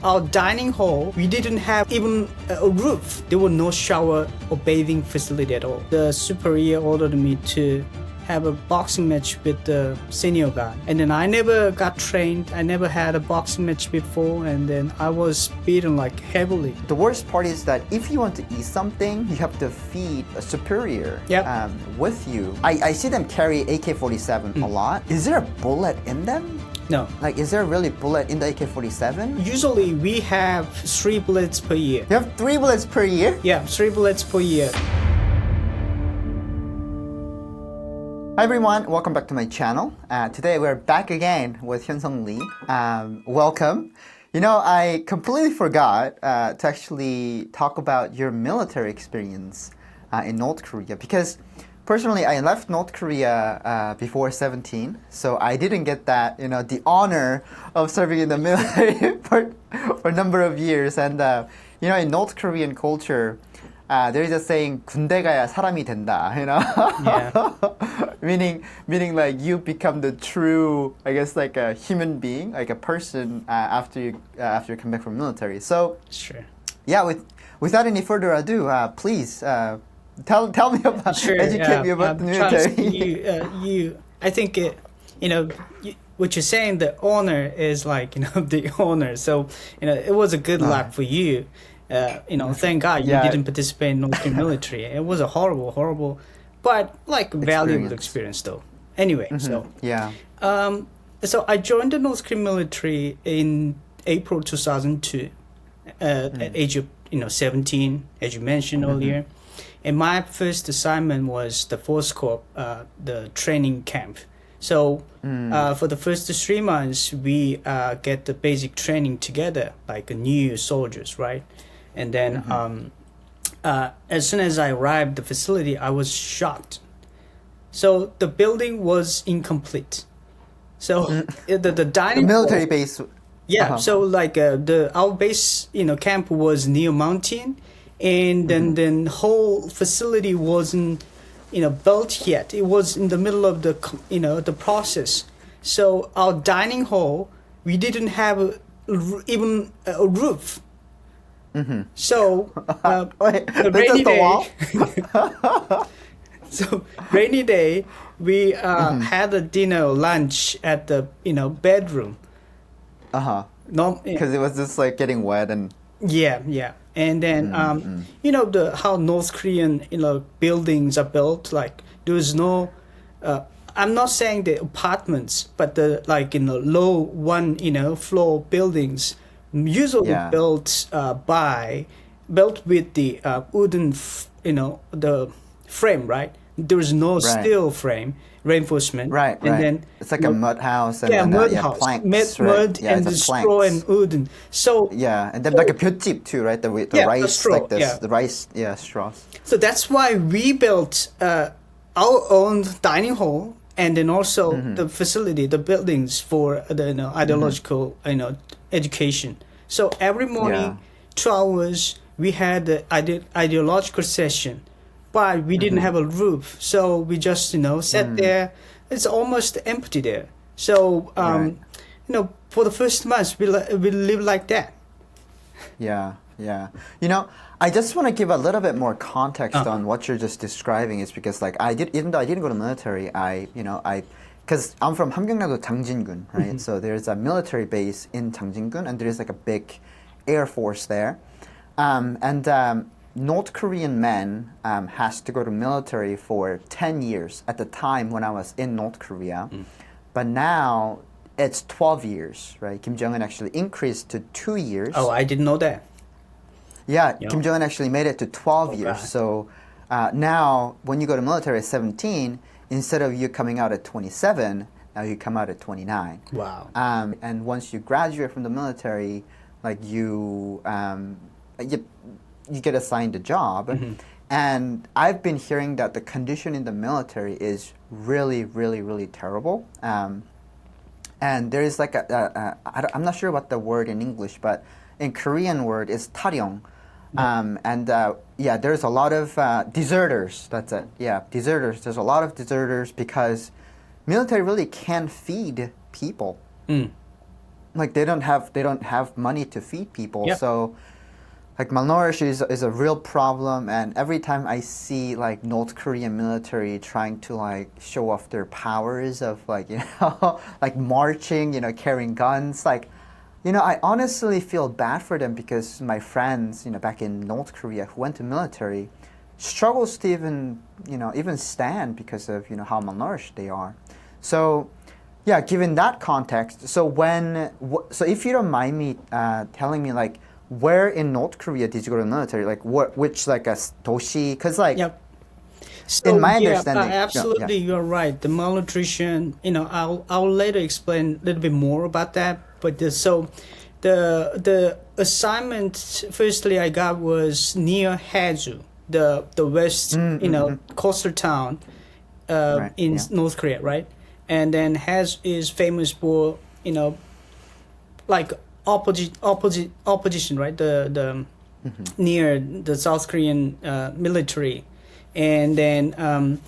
Our dining hall, we didn't have even a roof. There was no shower or bathing facility at all. The superior ordered me to have a boxing match with the senior guy. And then I never got trained. I never had a boxing match before. And then I was beaten like heavily. The worst part is that if you want to eat something, you have to feed a superior Yep. with you. I see them carry AK-47 a lot. Is there a bullet in them? No. Like, is there really bullet in the AK-47? Usually we have 3 bullets per year. You have 3 bullets per year? Yeah, 3 bullets per year. Hi everyone, welcome back to my channel. Today we're back again with Hyun-Sung Lee. Welcome. You know, I completely forgot to actually talk about your military experience in North Korea because personally I left North Korea before 17, so I didn't get that, you know, the honor of serving in the military for a number of years. And you know, in North Korean culture, there is a saying, 군대 가야 사람이 된다, you know? Yeah. meaning like you become the true, I guess, like a human being, like a person after you come back from military. So Sure. yeah, without any further ado, please tell me about, Sure, educate me about the Charles, military. I think, you know, what you're saying, the honor is like, you know, the honor. So, you know, it was a good luck for you. You know, thank God you didn't participate in North Korean military. It was a horrible, but like valuable experience though. Anyway, so Yeah. so I joined the North Korean military in April 2002 at age of 17, as you mentioned earlier. And my first assignment was the Force Corps, the training camp. So for the first 3 months, we get the basic training together, like new soldiers, right? And then as soon as I arrived at the facility, I was shocked. So the building was incomplete. So the dining The military hall, base. yeah. So like our base, camp was near mountain, and then the whole facility wasn't, built yet. It was in the middle of the process. So our dining hall, we didn't have even a roof. So Wait, the that's rainy the day. wall? So rainy day, we had a dinner or lunch at the bedroom. No, Because it was just like getting wet and. yeah. And then how North Korean buildings are built. Like there's no. I'm not saying the apartments, but the low one floor buildings usually built with the wooden the frame, right? There's no steel frame reinforcement, Right. And then it's like a mud house and mud house, planks, mud right? and the straw and wooden. So and then like a 볏짚 too, right? The rice, the straw, like this, the rice, straws. So that's why we built our own dining hall, and then also the facility, the buildings for the ideological education. So every morning, 2 hours, we had the ideological session, but we didn't have a roof, so we just sat there. It's almost empty there. So for the first months, we live like that. Yeah. You know, I just want to give a little bit more context on what you're just describing. Is because even though I didn't go to military, because I'm from 함경남도 장진군, right? So there's a military base in 장진군, and there's like a big air force there, and North Korean men has to go to military for 10 years at the time when I was in North Korea, but now it's 12 years, right? Kim Jong-un actually increased to 2 years. Oh, I didn't know that. Yeah, Kim Jong-un actually made it to 12 years. God. So now when you go to military at 17, instead of you coming out at 27, now you come out at 29. Wow. And once you graduate from the military, like you get assigned a job. And I've been hearing that the condition in the military is really, really, really terrible. And there is like I'm not sure what the word in English, but in Korean word is taryong. There's a lot of deserters. That's it. Yeah, deserters. There's a lot of deserters because military really can't feed people. like they don't have money to feed people. Yep. So like malnourishment is a real problem, and every time I see like North Korean military trying to like show off their powers of like like marching, carrying guns, like I honestly feel bad for them because my friends back in North Korea who went to military struggles to even stand because of how malnourished they are. So yeah, given that context, so so if you don't mind me telling me like where in North Korea did you go to the military? Like which like a doshi? Because like Yep. So in my understanding, absolutely, you're right. The malnutrition, I'll later explain a little bit more about that. But the assignment firstly I got was near Haeju, the west, coastal town, Right, in yeah. North Korea, right? And then Haeju is famous for like opposition, right? The near the South Korean military, and then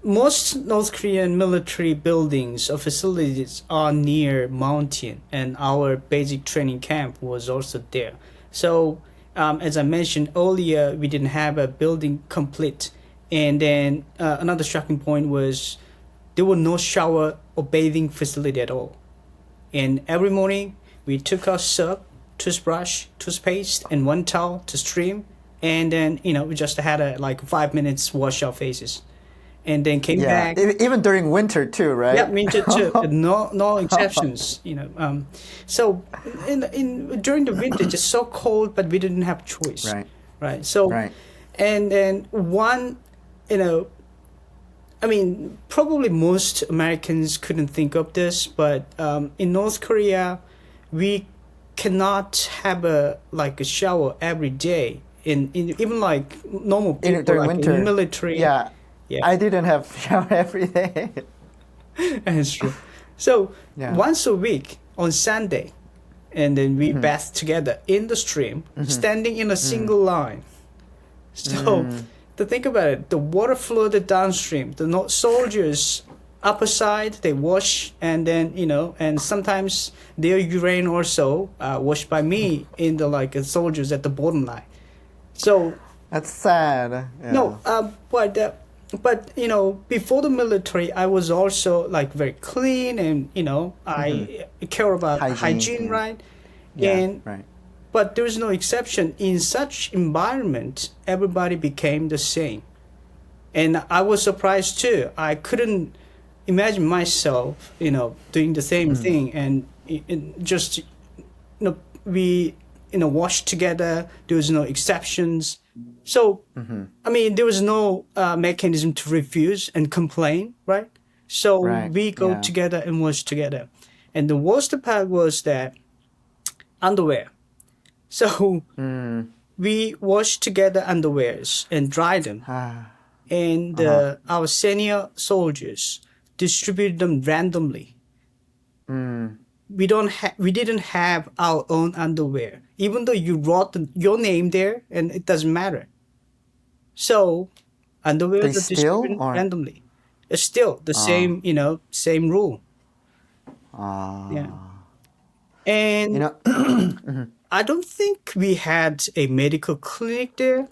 most North Korean military buildings or facilities are near mountain, and our basic training camp was also there. So as I mentioned earlier, we didn't have a building complete, and then another shocking point was there were no shower or bathing facility at all. And every morning, we took our soap, toothbrush, toothpaste, and one towel to stream. And then, we just had a 5 minutes wash our faces. And then came Yeah, back. even during winter too, right? Yeah, winter too. No exceptions, So during the winter, just so cold, but we didn't have choice. Right. Right. So, Right. and then I mean, probably most Americans couldn't think of this, but in North Korea, we cannot have a shower every day. In even like normal people, During like winter, in military. Yeah, Yeah. I didn't have shower every day. That's true. So Yeah. once a week on Sunday, and then we bath together in the stream, standing in a single line. So to think about it, the water flooded downstream. The soldiers upper side they wash, and then and sometimes their urine also washed by me in the soldiers at the bottom line. So That's sad. Yeah. no, but before the military, I was also very clean, and I care about hygiene, yeah. right? Yeah, And right. but there is no exception. In such environment, everybody became the same, and I was surprised too. I couldn't imagine myself, doing the same thing, and just we wash together. There was no exceptions. So, I mean, there was no mechanism to refuse and complain, right? So Right, we go yeah. together and wash together. And the worst part was that underwear. So we wash together underwears and dry them. And our senior soldiers distributed them randomly. We didn't have our own underwear, even though you wrote your name there, and it doesn't matter. So underwear They are steal, distributed or- randomly. It's still the same, same rule. Yeah. And I don't think we had a medical clinic there.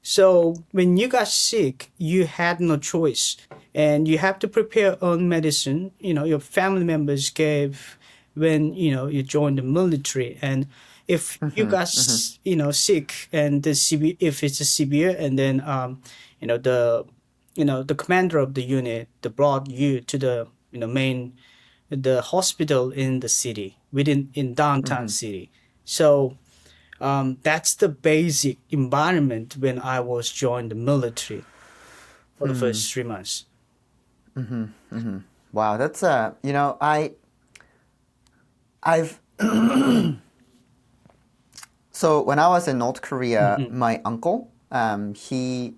So when you got sick, you had no choice, and you have to prepare your own medicine. Your family members gave when you joined the military, and if you got sick and if it's a severe, and then the commander of the unit brought you to the main the hospital in the city in downtown city. So that's the basic environment when I was joined the military for the first 3 months. Wow, that's I've so when I was in North Korea, my uncle, he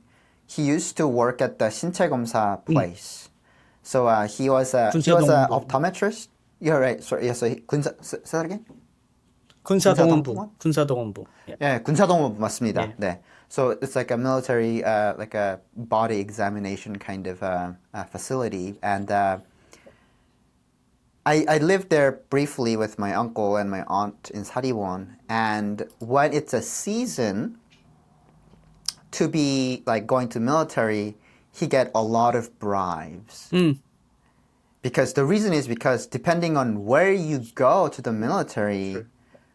used to work at the 신체검사 place. So he was a 군사동원부. optometrist. You're right. Sorry, yeah. So say that again. 군사동원부. 군사동원부. Yeah. 예, 군사동원부 맞습니다. 예. 네. So it's like a military, like a body examination kind of facility, and I lived there briefly with my uncle and my aunt in Sariwon, and when it's a season to be like going to military, he get a lot of bribes. Because the reason is because depending on where you go to the military,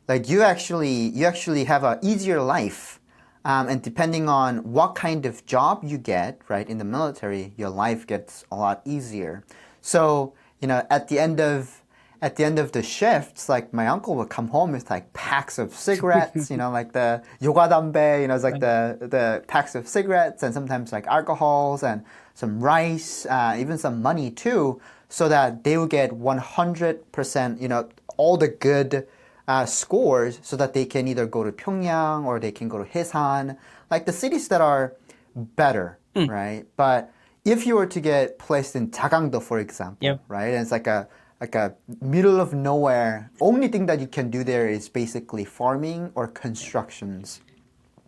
like you actually have a easier life, and depending on what kind of job you get, right, in the military, your life gets a lot easier. So at the end of the shifts, like my uncle would come home with like packs of cigarettes, like the yogadambe, it's like the packs of cigarettes and sometimes like alcohols and some rice, even some money too, so that they would get 100%, all the good scores so that they can either go to Pyongyang or they can go to Haesan, like the cities that are better, right? But if you were to get placed in Jagangdo, for example, right, and it's like a middle of nowhere, only thing that you can do there is basically farming or constructions.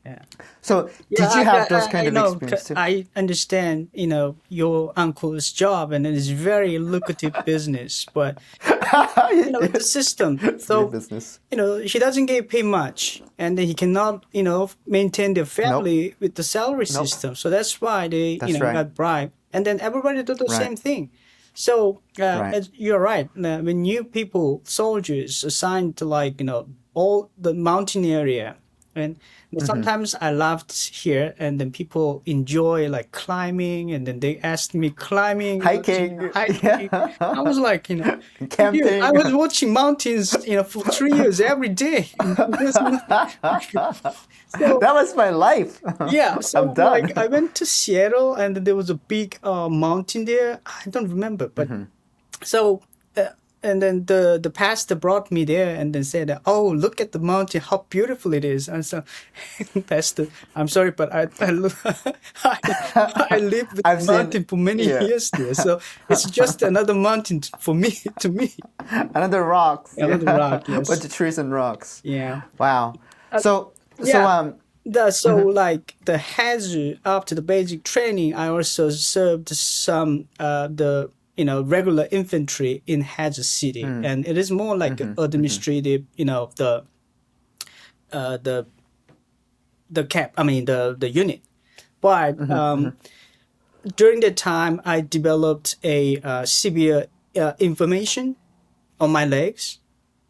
Yeah. So did you have those kind of experiences too? I understand, your uncle's job, and it is very lucrative business, but the system. So business. he doesn't get paid much, and then he cannot, maintain their family with the salary system. So that's why they, got bribed, and then everybody do the same thing. So you're right. When new people, soldiers assigned to all the mountain area, and sometimes I laughed here, and then people enjoy climbing, and then they asked me climbing, hiking. Yeah. I was like, camping. I was watching mountains, for 3 years every day. So, that was my life. Yeah, so I'm done. I went to Seattle, and there was a big mountain there. I don't remember, but so. And then the pastor brought me there and then said, "Oh, look at the mountain, how beautiful it is." And so, Pastor, I'm sorry, but I lived with the mountain for many years there, so it's just another mountain for me. To me, another rock. Another rock. Yes. Bunch of trees and rocks. Yeah. Wow. So like the hazard after the basic training, I also served some regular infantry in Hazard City, and it is more like administrative, the camp. I mean the unit. But during that time, I developed a severe inflammation on my legs,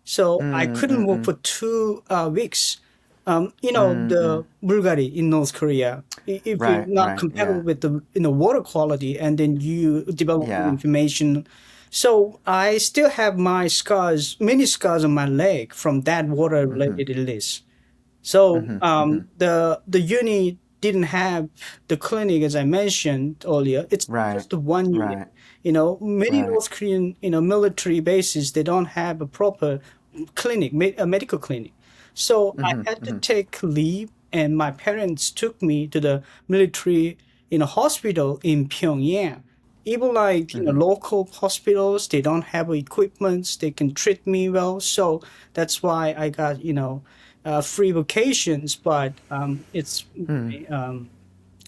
so I couldn't walk for 2 weeks. The Bulgari in North Korea, if you're not compatible with the water quality, and then you develop inflammation. So I still have my scars, many scars on my leg from that water-related illness. So the uni didn't have the clinic, as I mentioned earlier. It's just the one unit. Many North Korean military bases, they don't have a proper clinic, a medical clinic. So I had to take leave, and my parents took me to the military hospital in Pyongyang. Even local hospitals, they don't have equipment, they can treat me well. So that's why I got free vacations, but it's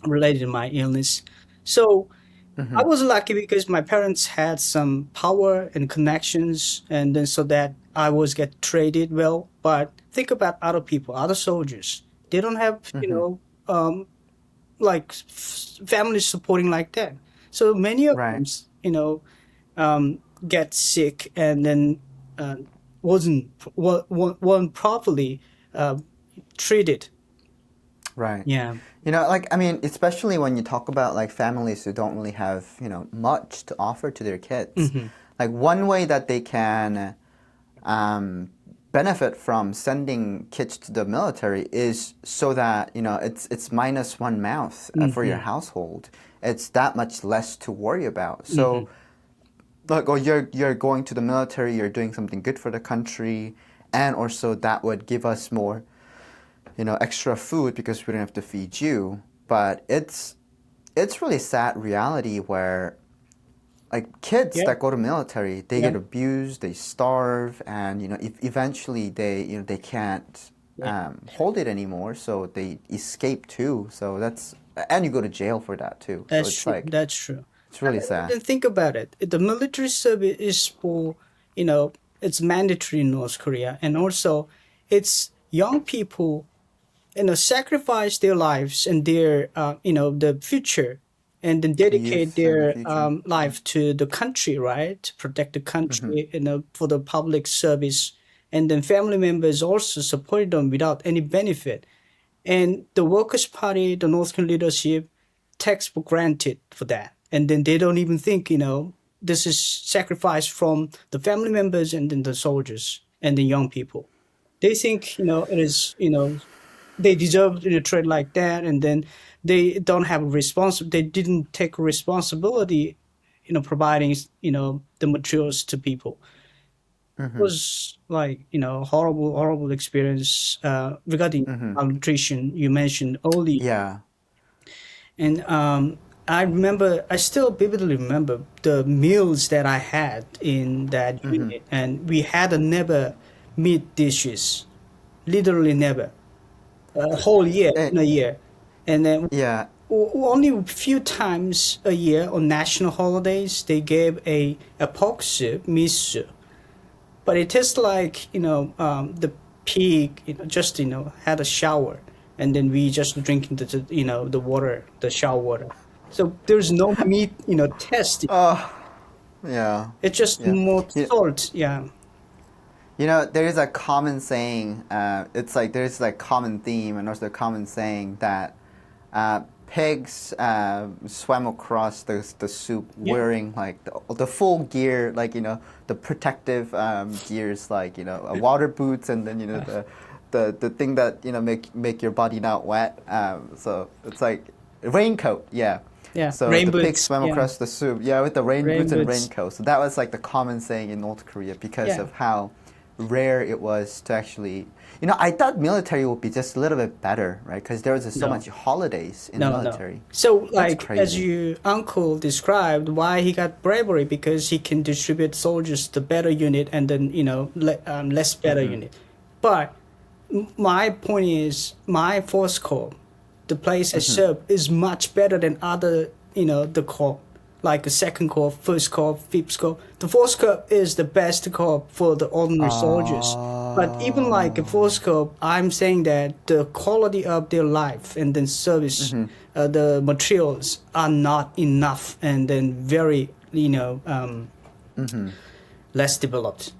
related to my illness. So I was lucky because my parents had some power and connections, and then so that I was get treated well. But think about other people, other soldiers. They don't have, family supporting like that. So many of them, get sick and then weren't properly treated. Right. Yeah. Especially when you talk about families who don't really have, much to offer to their kids. Like one way that they can benefit from sending kids to the military is so that it's minus one mouth for your household. It's that much less to worry about. So, you're going to the military, you're doing something good for the country, and also that would give us more, extra food because we don't have to feed you. But it's really sad reality where kids that go to military, they get abused, they starve, and eventually they can't hold it anymore, so they escape too. So and you go to jail for that too. That's so it's true. That's true. It's really sad. And think about it. The military service is for it's mandatory in North Korea, and also it's young people, sacrifice their lives and their, the future, and then The dedicate youth and the their future. life to the country, right? To protect the country, for the public service, and then family members also support them without any benefit. And the Workers' Party, the North Korean leadership, takes for granted for that. And then they don't even think, this is sacrifice from the family members and then the soldiers and the young people. They think, it is, they deserve a trade like that. And then they don't have a they didn't take responsibility, providing, the materials to people. It was like, horrible, horrible experience regarding malnutrition you mentioned earlier. Yeah. And I still vividly remember the meals that I had in that unit. And we had a never meat dishes, literally never, a whole year, Eh, in a year. And then yeah. only a few times a year on national holidays, they gave a pork soup, miso. But it tastes like, the pig, just, had a shower. And then we just drinking the water, the shower water. So there's no meat, taste. Yeah. It's just Yeah. more Yeah. salt. Yeah. There is a common saying. It's like there's like common theme and also a common saying that pigs swam across the soup Yeah. wearing like the full gear, like the protective gears, like water boots, and then the thing that make your body not wet. So it's like raincoat. Yeah. Yeah. So Rain the pig boots. swam Yeah. across the soup, yeah, with the rain Rain boots and boots. raincoat. So that was like the common saying in North Korea because Yeah. of how rare it was to actually. I thought military would be just a little bit better, right? Because there was just so No. much holidays in No, military. no. So, That's like, as crazy. your uncle described, why he got bravery, because he can distribute soldiers to better unit and then, less better unit. But my point is, my force corps, the place I serve, is much better than other, the corps, like the second corps, first corps, fifth corps. The fourth corps is the best corps for the ordinary soldiers. But even like a fourth corps, I'm saying that the quality of their life and then service, the materials are not enough, and then very, less developed.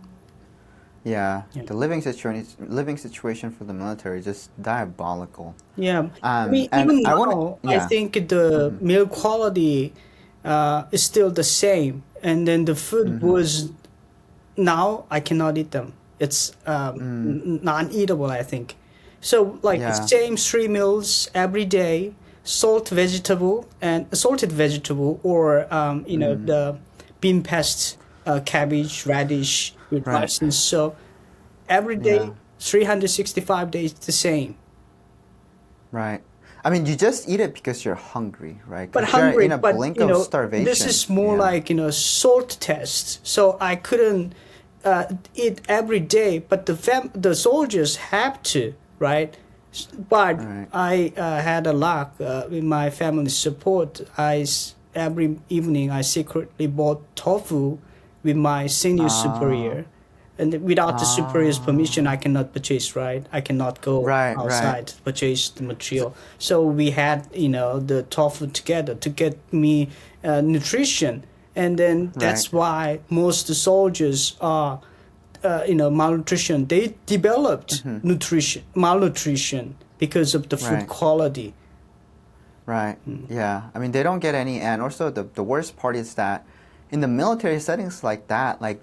Yeah, Yeah. the living situation for the military is just diabolical. Yeah, I mean, And even I now, want to, I yeah. think the meal quality is still the same, and then the food was, now I cannot eat them. It's non-eatable, I think. So like the Yeah. same 3 meals every day, salted vegetable, or the bean paste, cabbage, radish with Right. rice. And so every day, Yeah. 365 days, the same. Right. I mean, you just eat it because you're hungry, right? 'Cause But you're hungry, in a but blink of starvation. this is more Yeah. like salt test. So I couldn't eat every day, but the soldiers have to, right? But Right. I had a luck with my family support. Every evening I secretly bought tofu with my senior superior. And without the superior's permission, I cannot purchase, right? I cannot go Right, outside to purchase the material. So we had, the tofu together to get me nutrition. And then that's why most soldiers are, malnutrition. They developed malnutrition because of the food Right. quality. Right. Yeah. I mean, they don't get any, and also the worst part is that in the military settings like that, like,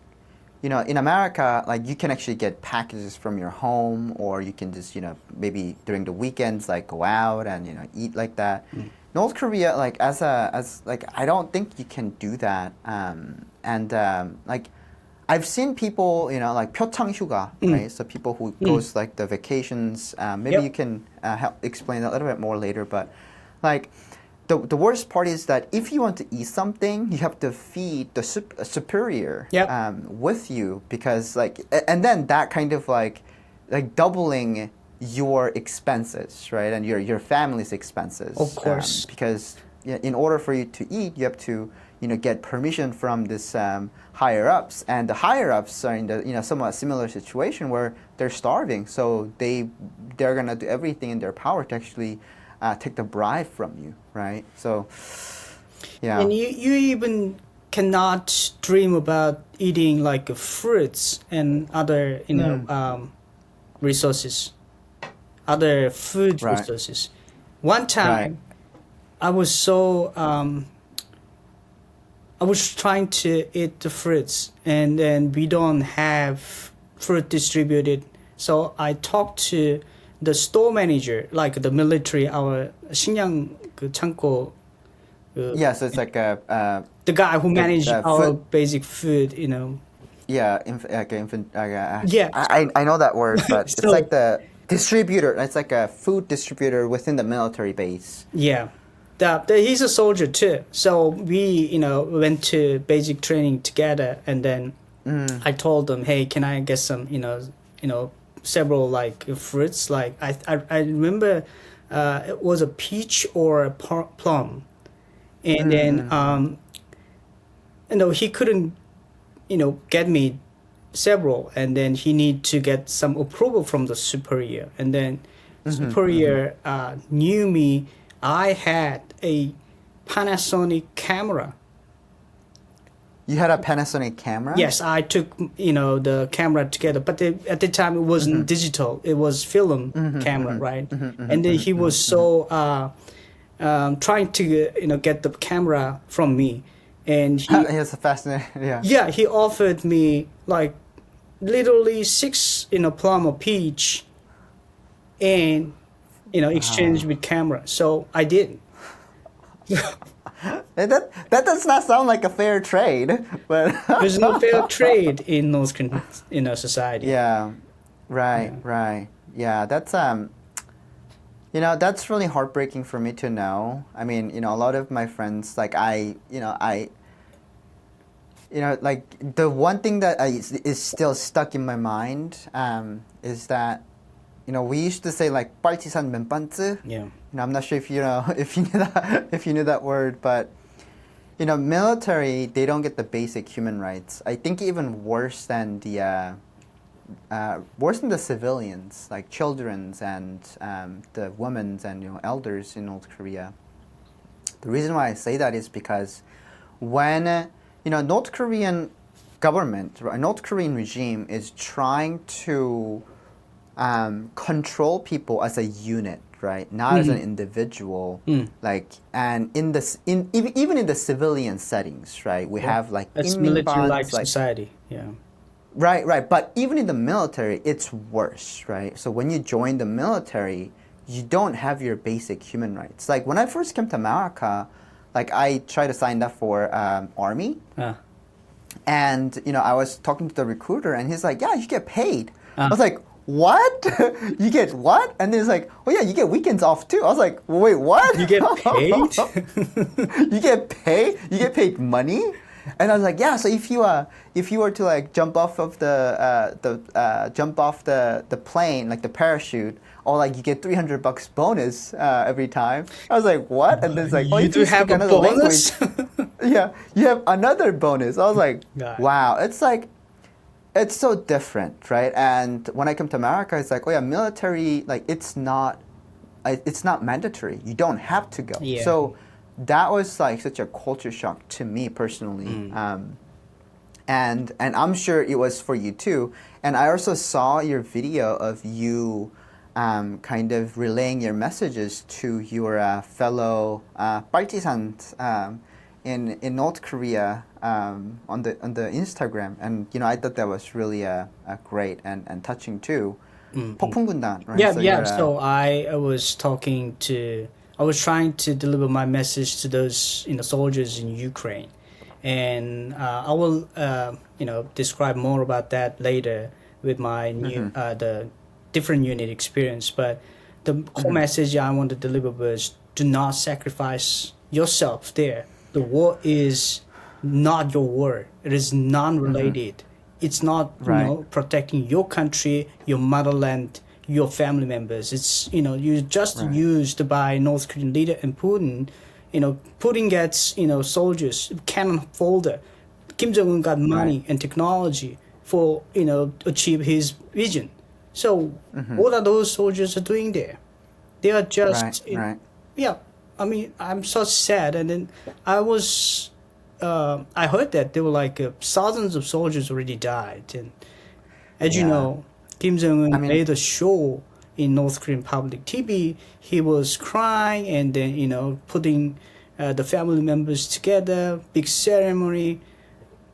in America, like you can actually get packages from your home, or you can just, maybe during the weekends, like go out and, eat like that. North Korea, like like, I don't think you can do that. Like, I've seen people, like 표창 휴가, right? So people who goes like the vacations. Maybe Yep. you can help explain that a little bit more later, but like. The worst part is that if you want to eat something, you have to feed the superior Yep. with you, because and then that kind of like doubling your expenses, right, and your family's expenses. Of course. Because in order for you to eat, you have to get permission from this higher ups, and the higher ups are in the somewhat similar situation where they're starving, so they're gonna do everything in their power to actually take the bribe from you, right? So yeah. And you even cannot dream about eating like fruits and other resources, other food Right. resources. One time, Right. I was so I was trying to eat the fruits, and then we don't have fruit distributed. So I talked to the store manager, like the military, our 식량 그 창고, Yeah, so it's like the guy who managed our food- basic food, yeah, Yeah. I know that word, but it's So- like the distributor. It's like a food distributor within the military base. Yeah. He's a soldier too. So we, went to basic training together, and then I told him, hey, can I get some, several like fruits? Like I remember it was a peach or a plum. And then, he couldn't, get me several, and then he need to get some approval from the superior, and then superior knew me. I had a Panasonic camera. You had a Panasonic camera? Yes, I took the camera together, but at the time it wasn't digital; it was film camera, right? And then he was so trying to get the camera from me, and It's fascinating. Yeah. yeah, he offered me like literally 6 plum or peach, and exchange with camera. So I did. And that does not sound like a fair trade, but There's no fair trade in North Korean society. yeah, right. Yeah, that's that's really heartbreaking for me to know. I mean, a lot of my friends, like like the one thing that is still stuck in my mind is that we used to say like 빨치산 맨반츠. Yeah. I'm not sure if if you knew that word, but military, they don't get the basic human rights. I think even worse than the civilians, like children's and the women's and elders in North Korea. The reason why I say that is because when North Korean government, North Korean regime is trying to control people as a unit, right? Not as an individual. Like, and even in the civilian settings, right? We have like It's inmin military-like bonds, like society. Yeah. Right. But even in the military, it's worse, right? So when you join the military, you don't have your basic human rights. Like when I first came to America, like I tried to sign up for army, and I was talking to the recruiter, and he's like, "Yeah, you get paid." I was like, "What? You get what?" And then he's like, "Oh yeah, you get weekends off too." I was like, "Wait, what? You get paid? You get paid? You get paid money?" And I was like, "Yeah. So if you were to like jump off of the plane, like the parachute, or like you get $300 bonus every time." I was like, "What?" And then it's like, "Oh, You if do you have speak a another bonus? language, yeah, you have another bonus." I was like, Got it. "Wow." It's like, it's so different, right? And when I come to America, it's like, oh yeah, military, like it's not mandatory. You don't have to go. Yeah. So that was like such a culture shock to me personally. And I'm sure it was for you too. And I also saw your video of you kind of relaying your messages to your fellow partisans in North Korea on the Instagram, and I thought that was really great and touching too. 폭풍군단, right? Yeah. So I was trying to deliver my message to those soldiers in Ukraine, and I will describe more about that later with my new the different unit experience. But the whole message I want to deliver was: do not sacrifice yourself there. The war is not your war. It is non-related. It's not protecting your country, your motherland, your family members. It's you're just used by North Korean leader and Putin, putting at soldiers cannon folder. Kim Jong Un got money Right. and technology for achieve his vision. So what are those soldiers are doing there? They are just Right. yeah. I mean, I'm so sad. And then I heard that there were like thousands of soldiers already died. And as you Yeah. know, Kim Jong Un I mean- made a show in North Korean public TV. He was crying and then putting the family members together, big ceremony.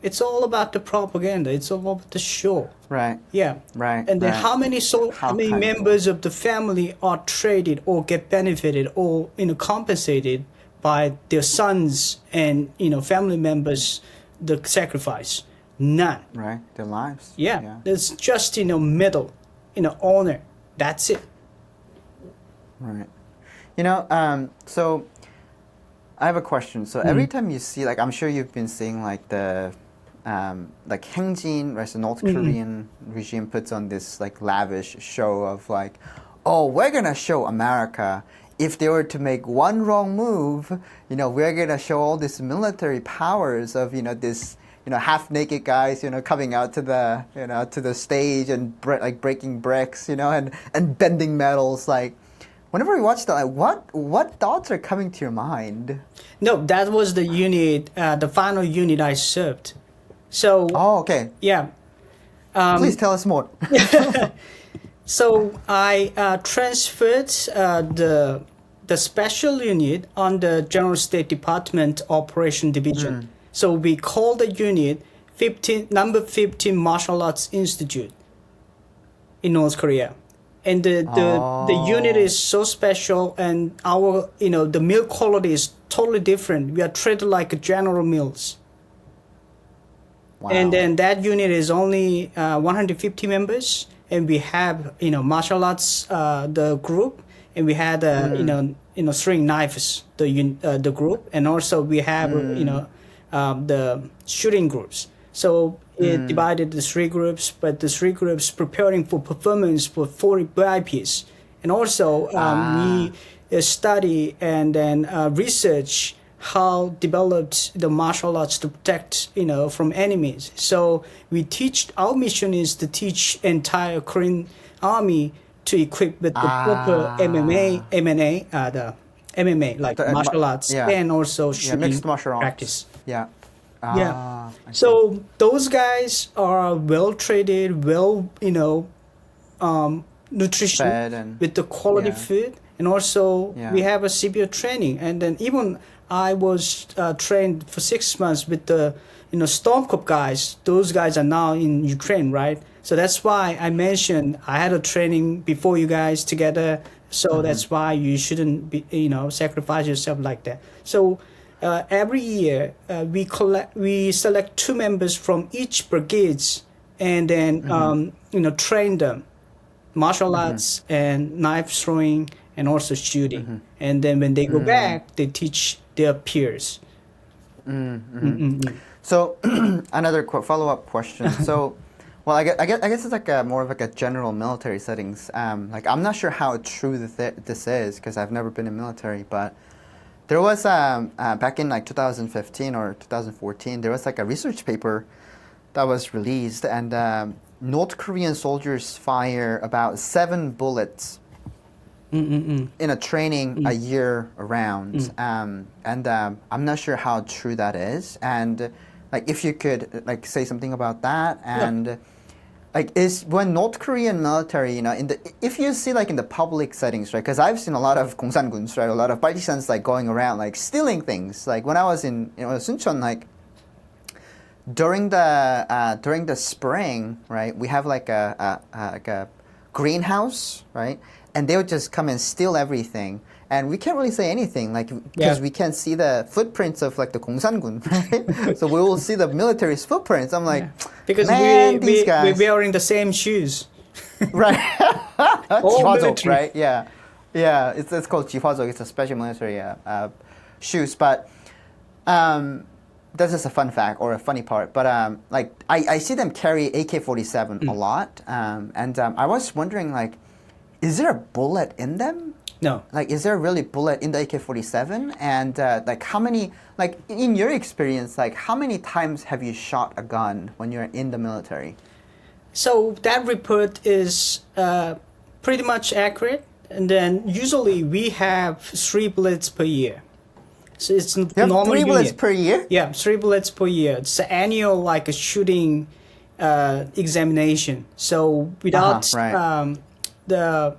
It's all about the propaganda. It's all about the show. Right. Yeah. Right. And then right. how many How many kind of- members of the family are traded or get benefited or compensated by their sons and family members the sacrifice? None. Right. Their lives. Yeah. It's just medal, honor. That's it. Right. So I have a question. So every time you see, like, I'm sure you've been seeing, like, the, like, Hengjin, right, the North Korean regime puts on this, like, lavish show of, like, oh, we're going to show America if they were to make one wrong move, we're going to show all these military powers of, this, half-naked guys, coming out to the, to the stage and like breaking bricks, and bending metals. Like, whenever we watch that, like, what thoughts are coming to your mind? No, that was the unit, the final unit I served. So Oh, okay. yeah. Please tell us more. So I transferred the special unit on the General State Department Operation Division. So we call the unit number 15 Martial Arts Institute in North Korea. And the unit is so special, and our the meal quality is totally different. We are treated like general meals. Wow. And then that unit is only 150 members, and we have martial arts the group, and we had throwing knives the group, and also we have the shooting groups. So it divided the three groups, but the three groups preparing for performance for 40 VIPs, and also we study and then research how developed the martial arts to protect from enemies. So we teach, our mission is to teach entire Korean army to equip with the proper MMA the MMA like The, martial arts yeah. and also shooting mixed martial arts. practice. Yeah. Yeah. I see. So those guys are well traded, nutrition Fed and- with the quality yeah. food, and also Yeah. we have a severe training. And then even I was trained for 6 months with the Storm Corps guys. Those guys are now in Ukraine, right? So that's why I mentioned I had a training before you guys together. So that's why you shouldn't be sacrifice yourself like that. So every year we select 2 members from each brigades, and then train them martial arts and knife throwing and also shooting. And then when they go back, they teach their peers. So another follow-up question. So, well, I guess it's like more of like a general military settings. Like, I'm not sure how true this is because I've never been in military, but there was back in like 2015 or 2014, there was like a research paper that was released, and North Korean soldiers fire about 7 bullets in a training a year around. And I'm not sure how true that is. And like, if you could like say something about that, and like, is when North Korean military, if you see like in the public settings, right? Because I've seen a lot of 공산군s, right? A lot of partisans like going around like stealing things. Like when I was in Suncheon, like during the spring, right? We have like a greenhouse, right? And they would just come and steal everything. And we can't really say anything, like, because we can't see the footprints of like the 공산군, right? So we will see the military's footprints. I'm like, Because man, these we're guys, wearing the same shoes. right? All 지화적, military. right? Yeah, yeah. It's called 지화적. It's a special military shoes. But that's just a fun fact or a funny part. But like I see them carry AK-47 a lot, and I was wondering, like, is there a bullet in them? No. Like, is there really bullet in the AK-47? And like, how many, like, in your experience, like, how many times have you shot a gun when you're in the military? So that report is pretty much accurate. And then usually we have 3 bullets per year. So it's You have normal 3 bullets unit. per year? Yeah, 3 bullets per year. It's an annual like a shooting examination. So without right. the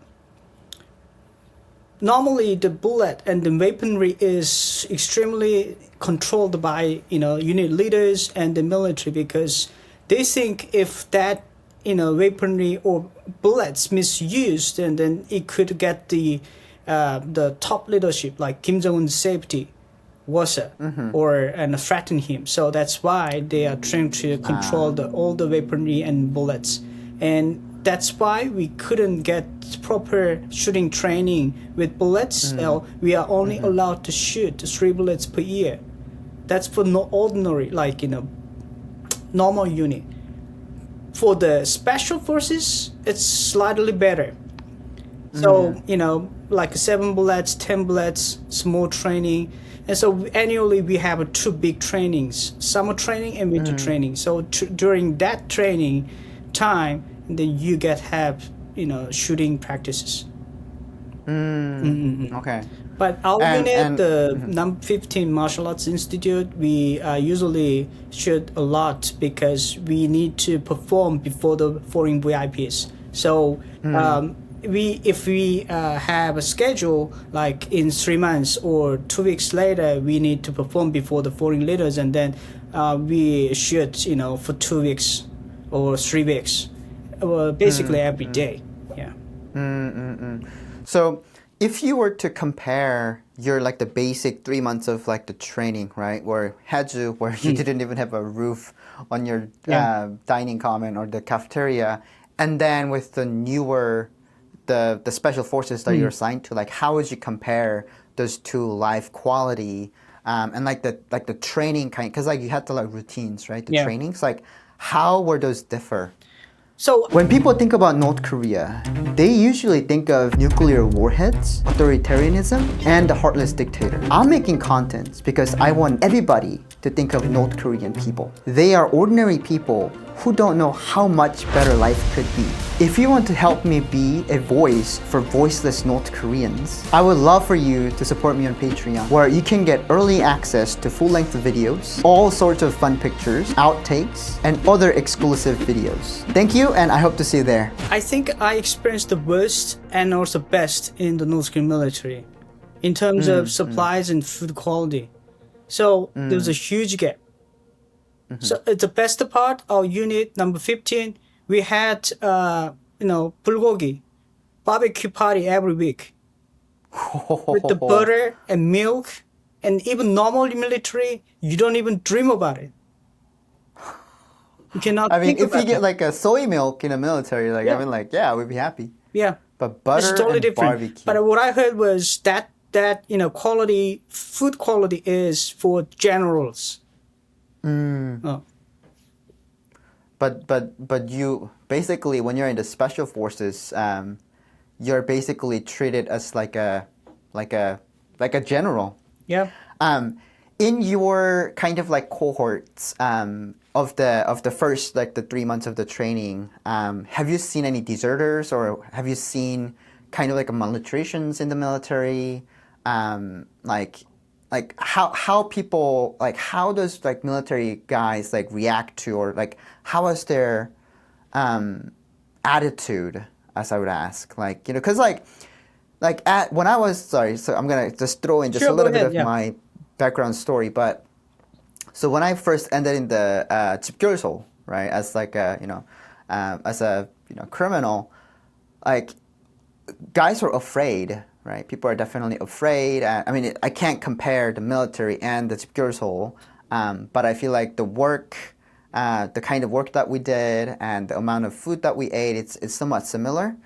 normally the bullet and the weaponry is extremely controlled by unit leaders and the military, because they think if that weaponry or bullets misused, and then it could get the top leadership like Kim Jong-un's safety worse, and threaten him. So that's why they are trying to control all the weaponry and bullets, and that's why we couldn't get proper shooting training with bullets. We are only allowed to shoot 3 bullets per year. That's for no ordinary, like normal unit. For the special forces, it's slightly better. So like 7 bullets, 10 bullets, small training. And so annually we have 2 big trainings, summer training and winter training. So during that training time, then you have shooting practices. Okay. But our unit, and the number 15 Martial Arts Institute, we usually shoot a lot because we need to perform before the foreign VIPs. So if we have a schedule like in 3 months or 2 weeks later, we need to perform before the foreign leaders, and then we shoot for 2 weeks or 3 weeks, basically every day. Yeah. So if you were to compare your like the basic 3 months of like the training, right, where Haeju, where you didn't even have a roof on your dining common or the cafeteria, and then with the newer the special forces that you're assigned to, like how would you compare those 2 life quality and like the training kind, because like you had the like routines, right, the trainings, like how were those differ? So When people think about North Korea, they usually think of nuclear warheads, authoritarianism, and a heartless dictator. I'm making content because I want everybody to think of North Korean people. They are ordinary people who don't know how much better life could be. If you want to help me be a voice for voiceless North Koreans, I would love for you to support me on Patreon, where you can get early access to full-length videos, all sorts of fun pictures, outtakes, and other exclusive videos. Thank you, and I hope to see you there. I think I experienced the worst and also best in the North Korean military in terms of supplies and food quality. So there was a huge gap. So the best part, our unit number 15, we had bulgogi, barbecue party every week with the butter and milk, and even normal military, you don't even dream about it. You cannot. I mean, think if about you get that. like a soy milk in the military, like I mean, like we'd be happy. Yeah, But butter it's totally and different. barbecue. But what I heard was that quality, food quality is for generals. Oh. But you basically, when you're in the special forces, you're basically treated as like a general. Yeah. In your kind of like cohorts of the first like the 3 months of the training, have you seen any deserters, or have you seen kind of like a malnutritions in the military? Like how people, like how does like military guys like react to, or like how is their attitude, as I would ask, like because like when I was so I'm gonna just throw in just Sure, a little go bit ahead, of my background story, but so when I first ended in the 집결소, right, as like a as a criminal, like guys were afraid, right? People are definitely afraid. I mean, I can't compare the military and the 집결소, but I feel like the work, the kind of work that we did and the amount of food that we ate, it's somewhat similar.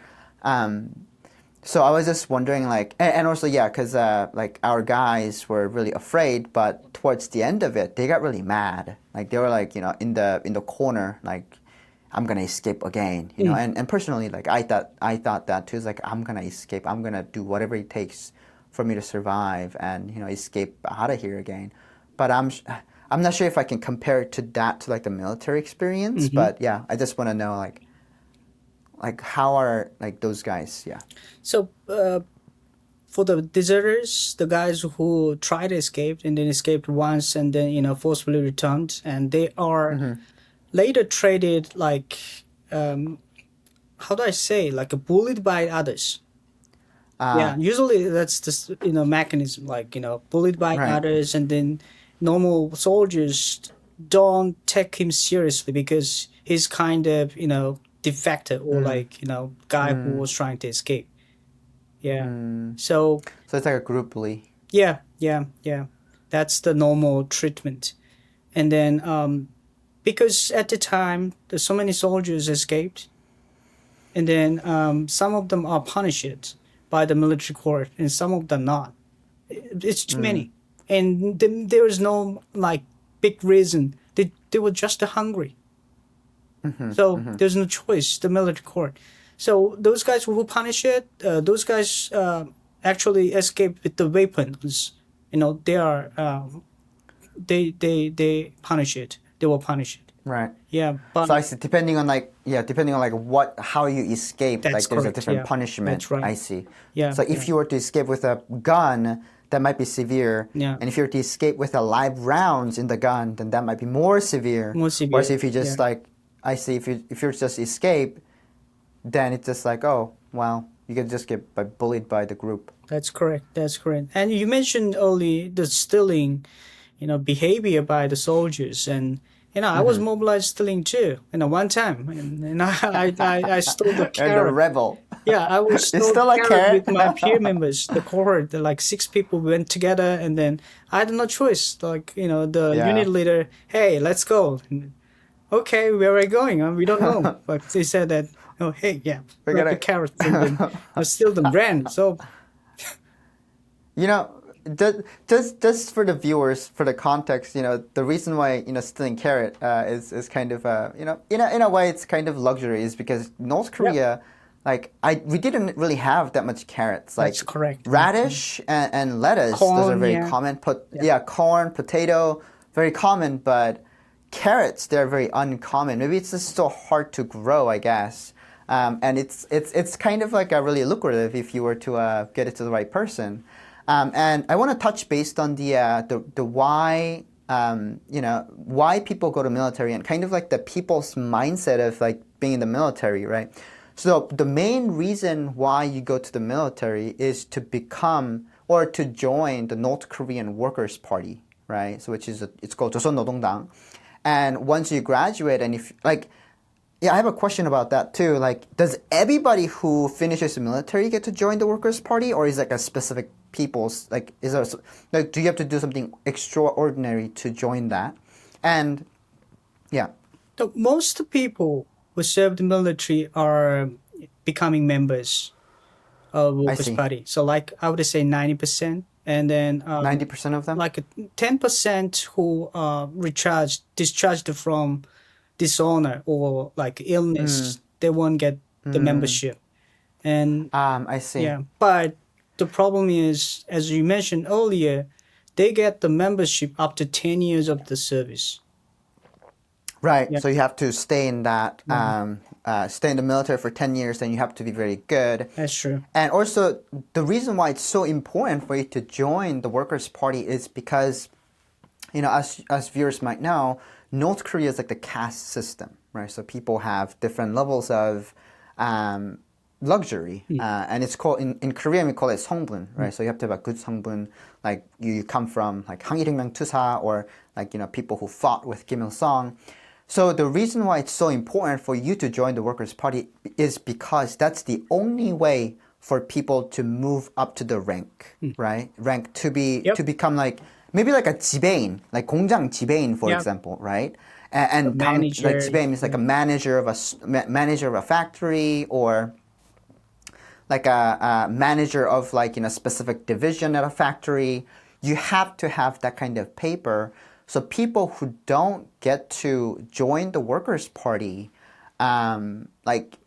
So I was just wondering, like, and also, because like our guys were really afraid, but towards the end of it, they got really mad. Like they were like, in the corner, like I'm gonna escape again, you know. And personally, like I thought that too. It's like I'm gonna escape. I'm gonna do whatever it takes for me to survive and escape out of here again. But I'm not sure if I can compare it to that to like the military experience. But yeah, I just want to know like how are like those guys? Yeah. So for the deserters, the guys who tried to escape and then escaped once and then forcefully returned, and they are later traded like how do I say, like bullied by others. Yeah, usually that's the mechanism, like bullied by Right. others, and then normal soldiers don't take him seriously because he's kind of defector or like guy who was trying to escape. Yeah. So So it's like a group bully. yeah, that's the normal treatment. And then because at the time there's so many soldiers escaped, and then some of them are punished by the military court and some of them not. It's too many, and then there is no like big reason. They were just hungry. So there's no choice. The military court. So those guys who punish it, those guys actually escape with the weapons. They are they punish it. They will punish it. Right. Yeah, but So I see. Depending on like how you escape, That's like there's a correct, different yeah. punishment. That's right. I see. Yeah, So if yeah. you were to escape with a gun, that might be severe. Yeah. And if you were to escape with a live rounds in the gun, then that might be more severe. More severe, Whereas if you just yeah. like, I see. If you're just escape, then it's just like, oh well, you can just get bullied by the group. That's correct. That's correct. And you mentioned early the stealing, behavior by the soldiers, and I was mobilized stealing too. One time, and I stole the And the carrot. rebel. Yeah, I was You stole stole the a carrot carrot? with my peer members, the cohort. Like 6 people went together, and then I had no choice. Like the Yeah. unit leader, hey, let's go. And, okay, where are we going? We don't know. But they said that. Oh, hey, yeah, We're grab gonna- the carrots and then steal the brand. So You know, just for the viewers, for the context, the reason why stealing carrot is kind of in a way it's kind of luxury is because North Korea, like we didn't really have that much carrots. Like That's correct. radish and lettuce, those are Corn, very yeah. common. Corn, potato, very common, but carrots they're very uncommon. Maybe it's just so hard to grow, I guess. And it's kind of like really lucrative if you were to get it to the right person. And I want to touch based on the why why people go to military and kind of like the people's mindset of like being in the military, right? So the main reason why you go to the military is to become or to join the North Korean Workers' Party, right? So it's called 조선노동당. And once you graduate, and if like, yeah, I have a question about that too. Like, does everybody who finishes the military get to join the Workers' Party, or is like a specific people's like? Is there like, do you have to do something extraordinary to join that? And yeah, So most people who serve the military are becoming members of Workers' see. Party. So like I would say 90%, and then 90% of them. like 10% who discharged from dishonor or like illness, they won't get the membership. And I see. yeah, but the problem is, as you mentioned earlier, they get the membership up to 10 years of the service. Right. Yeah. So you have to stay in that, stay in the military for 10 years, then you have to be very good. That's true. And also, the reason why it's so important for you to join the Workers' Party is because, as viewers might know, North Korea is like the caste system, right? So people have different levels of luxury, and it's called in Korean we call it 성분, right? So you have to have a good 성분, like you come from like 항일혁명 투사 or like people who fought with Kim Il Sung. So the reason why it's so important for you to join the Workers' Party is because that's the only way for people to move up to the rank, right? Rank to become like maybe like a 지배인, like 공장 지배인, for Yep. example, right? And manager. like 지배인 is like a manager of a factory or like a manager of like specific division at a factory. You have to have that kind of paper. So people who don't get to join the Workers' Party, like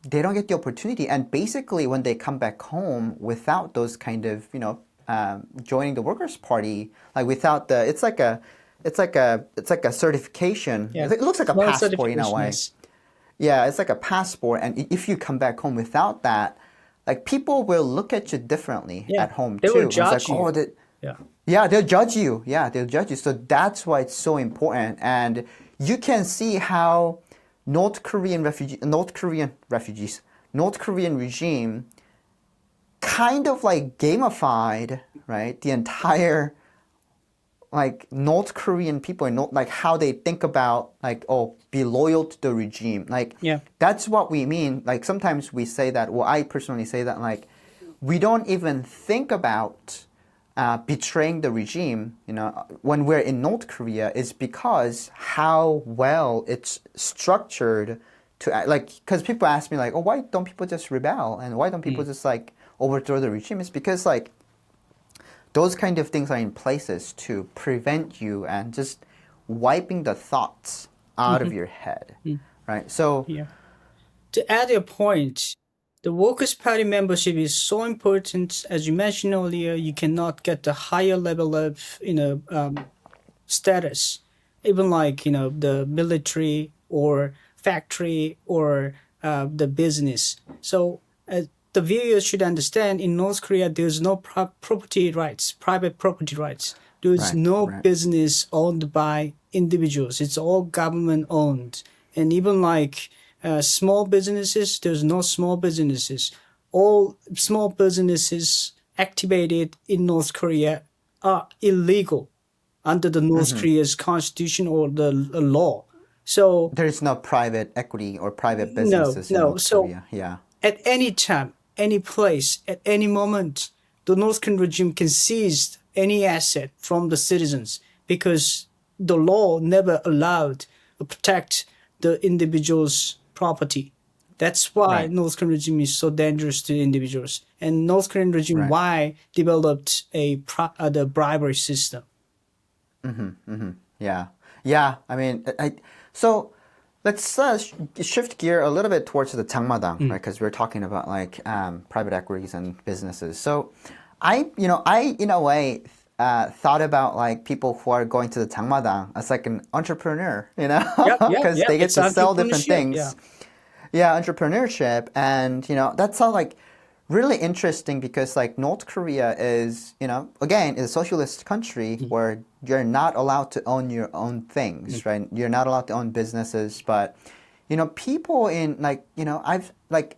they don't get the opportunity, and basically when they come back home without those kind of joining the Workers' Party, like without the it's like a certification. Yeah. It looks like a Small passport in a certification, way. yes. Yeah, it's like a passport, and if you come back home without that, like people will look at you differently Yeah. at home They too. will It's judge like, you. oh, Yeah. yeah, they'll judge you. Yeah, they'll judge you. So that's why it's so important. And you can see how North Korean regime kind of like gamified, right, the entire like North Korean people and like how they think about like, oh, be loyal to the regime. Like Yeah. that's what we mean. Like sometimes we say that, well, I personally say that like we don't even think about betraying the regime, when we're in North Korea is because how well it's structured to like, because people ask me like, oh, why don't people just rebel? And why don't people just like overthrow the regime? It's because like those kind of things are in places to prevent you and just wiping the thoughts out of your head, right? So, Yeah. To add your point, the Workers' Party membership is so important. As you mentioned earlier, you cannot get the higher level of status, even like the military or factory or the business. So the viewers should understand in North Korea there's no property rights, private property rights. There's no right. business owned by individuals. It's all government owned, and even like small businesses, there's no small businesses. All small businesses activated in North Korea are illegal under the North Korea's constitution or the law. So there's no private equity or private no, businesses in no. North So Korea. Yeah. at any time, any place, at any moment, the North Korean regime can seize any asset from the citizens because the law never allowed to protect the individual's property. That's why Right. North Korean regime is so dangerous to individuals. And North Korean regime Right. why developed the bribery system. Yeah. Yeah. I mean, so let's shift gear a little bit towards the Changmadang, right? Because we're talking about like private equities and businesses. So I in a way thought about like people who are going to the Changmadang as like an entrepreneur, because they get It's to sell different entrepreneurship, things. Yeah, entrepreneurship, and that's all like really interesting because like North Korea is, again, is a socialist country where you're not allowed to own your own things, right? You're not allowed to own businesses, but people in like, I've like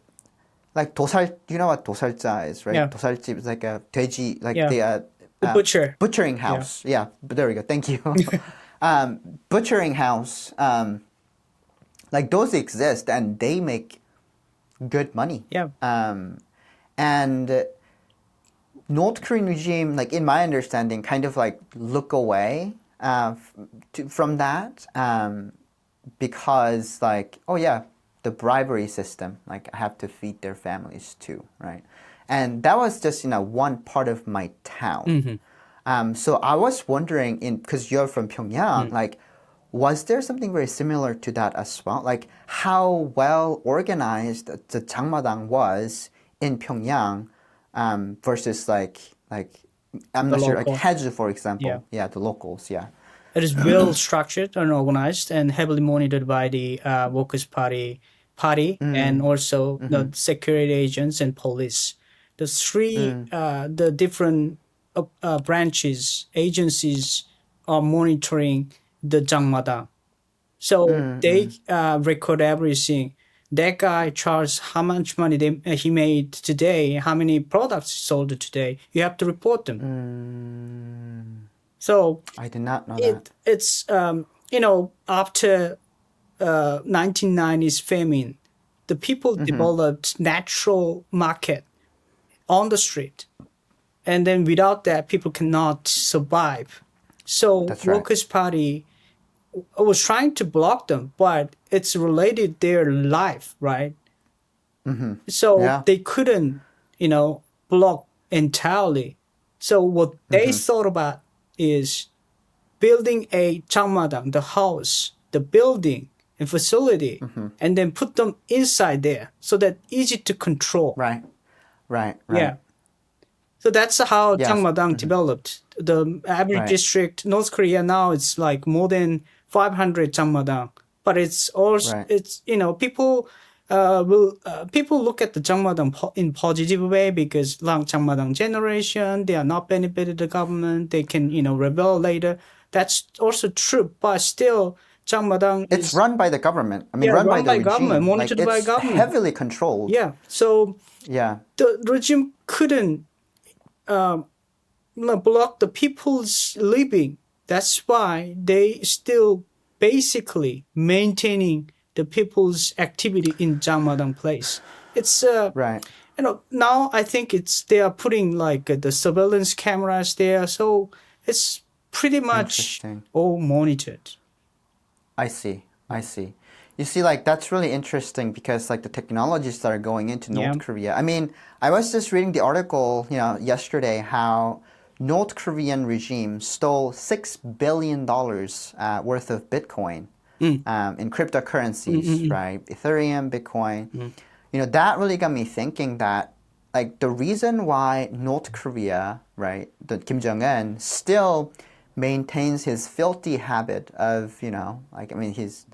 도살, you know what 도살자 is, right? Yeah. 도살집 is like a 돼지, like Yeah. the The butcher. butchering house. Yeah, but there we go. Thank you. Butchering house, like those exist and they make good money. Yeah. And North Korean regime, like in my understanding, kind of like look away from that because like, oh yeah, the bribery system, like I have to feed their families too, right? And that was just one part of my town. So I was wondering, because you're from Pyongyang, like, was there something very similar to that as well? Like how well organized the Changmadang was in Pyongyang versus like I'm The not sure, local. like Haeju, for example. Yeah. The locals. Yeah. It is well structured and organized and heavily monitored by the Workers' Party and also the security agents and police. The three, the different branches, agencies are monitoring the Jangmadang. So they record everything. That guy charged how much money he made today, how many products he sold today. You have to report them. So I did not know that. it's after 1990s famine, the people developed natural market on the street, and then without that, people cannot survive. So That's right. Workers' Party was trying to block them, but it's related their life, right? So Yeah. they couldn't, block entirely. So what they thought about is building a Changmadang, the house, the building, facility and then put them inside there so that easy to control. Right. Yeah. So that's how Yes. Changmadang developed. The average Right. district, North Korea now, it's like more than 500 Changmadang. But it's also, Right. it's, people people look at the Changmadang in positive way because like Changmadang generation, they are not benefited the government. They can, rebel later. That's also true. But still, Changmadang It's is, run by the government. I mean, run by the regime. government, monitored by it's government. heavily controlled. Yeah. So Yeah. the regime couldn't block the people's living. That's why they still basically maintaining the people's activity in Jangmadang place. It's Right. now I think they are putting like the surveillance cameras there, so it's pretty much Interesting. all monitored. I see. You see, like, that's really interesting because, like, the technologies that are going into North Korea. I mean, I was just reading the article, yesterday, how North Korean regime stole $6 billion worth of Bitcoin in cryptocurrencies, right? Ethereum, Bitcoin. That really got me thinking that, like, the reason why North Korea, right, the Kim Jong-un still maintains his filthy habit of, he's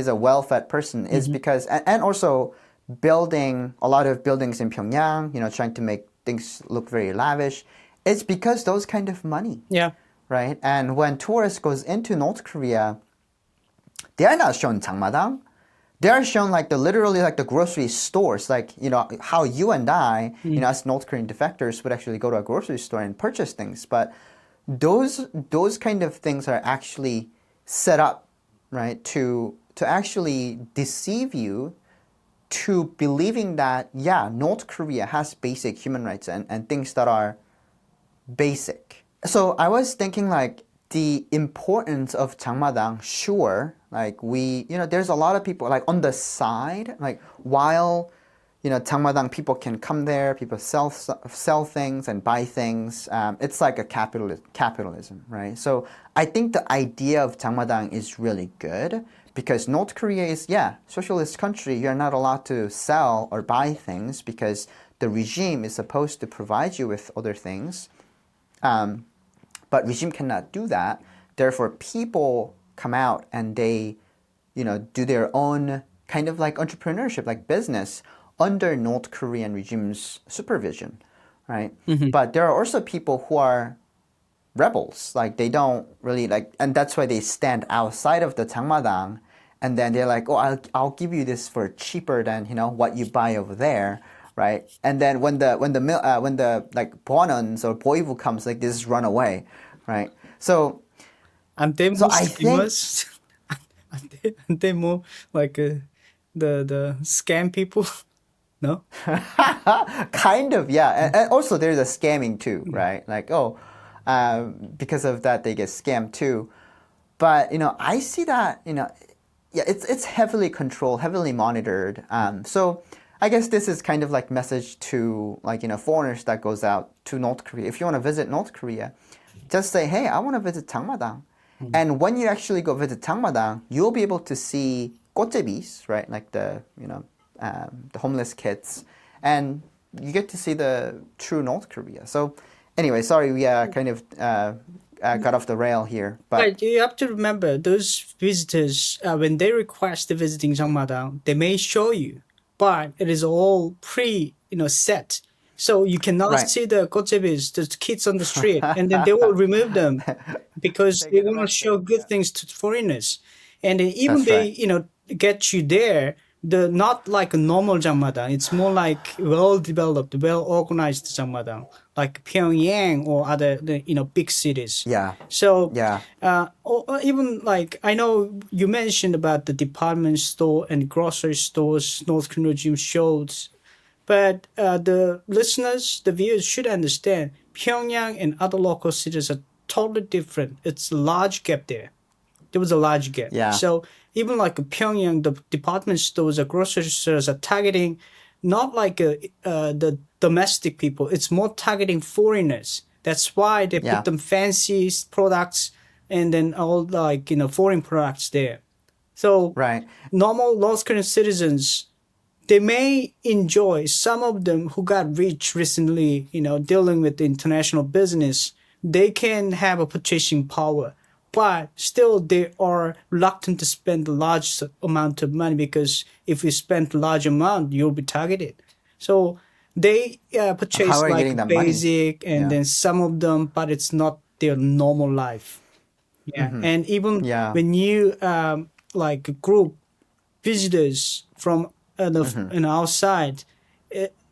a well-fed person is because, and also building a lot of buildings in Pyongyang, trying to make things look very lavish. It's because those kind of money. Yeah. Right? And when tourists goes into North Korea, they are not shown Jangmadang. They are shown literally the grocery stores, how you and I, as North Korean defectors would actually go to a grocery store and purchase things. But those kind of things are actually set up, right, to actually deceive you to believing that, North Korea has basic human rights and things that are basic. So I was thinking the importance of Jangmadang, sure, there's a lot of people on the side, while Jangmadang people can come there, people sell things and buy things. It's like a capitalism, right? So I think the idea of Jangmadang is really good because North Korea is, socialist country. You're not allowed to sell or buy things because the regime is supposed to provide you with other things. But regime cannot do that. Therefore, people come out and they, do their own kind of entrepreneurship, business under North Korean regime's supervision, right? But there are also people who are rebels. They don't really and that's why they stand outside of the Jangmadang, and then they're like, oh, I'll give you this for cheaper than what you buy over there. Right, and then when the Boanons or Boivu comes, this run away, right? So, And they so more I think scammers. and they more the scam people. No. kind of, yeah, and also there's a scamming too, right? Because of that they get scammed too. But I see that it's heavily controlled, heavily monitored. So I guess this is kind of message to foreigners that goes out to North Korea. If you want to visit North Korea, just say, hey, I want to visit Jangmadang. And when you actually go visit Jangmadang, you'll be able to see kkotjebis, right? The homeless kids, and you get to see the true North Korea. So anyway, sorry, we kind of got off the rail here. But you have to remember those visitors when they request visiting Jangmadang, they may show you. But it is all set. So you cannot see the kkotjebis, the kids on the street, and then they will remove them because they want to show good things to foreigners. And then even That's they, get you there, not like a normal Jangmadang. It's more like well-developed, well-organized Jangmadang, like Pyongyang or other, big cities. yeah, So, yeah, or even I know you mentioned about the department store and grocery stores North Korean regime shows, but the listeners, the viewers should understand Pyongyang and other local cities are totally different. It's a large gap there. There was a large gap. Yeah. So even Pyongyang, the department stores or grocery stores are targeting not the domestic people. It's more targeting foreigners. That's why they put them fancy products and then all foreign products there. So Right. normal North Korean citizens, they may enjoy, some of them who got rich recently, dealing with the international business, they can have a purchasing power, but still they are reluctant to spend a large amount of money, because if you spend a large amount, you'll be targeted. So they How purchase are you like getting that money? basic, and Yeah. then some of them, but it's not their normal life. Yeah, and even Yeah. when you like group visitors from outside,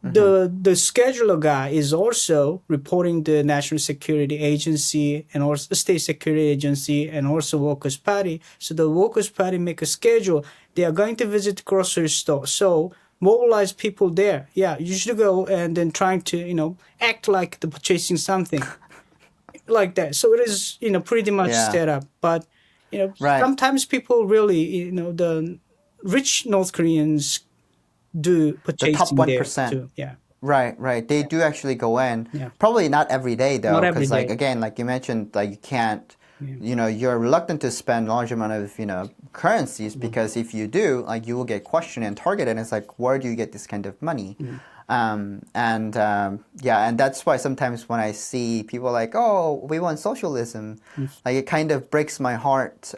the scheduler guy is also reporting the National Security Agency and also the State Security Agency and also Workers' Party. So the Workers' Party make a schedule. They are going to visit grocery store. So mobilize people there. Yeah, you should go, and then trying to act like they're purchasing something like that. So it is pretty much Yeah. set up. But Right. sometimes people really the rich North Koreans do The top purchasing there 1%. too. Yeah, Right, right. They do actually go in. yeah. Probably not every day Not though, every because like day. again, like you mentioned, like you can't, Yeah. you're reluctant to spend large amount of, currencies because if you do, like you will get questioned and targeted. And it's like, where do you get this kind of money? Yeah, and that's why sometimes when I see people like, oh, we want socialism, like it kind of breaks my heart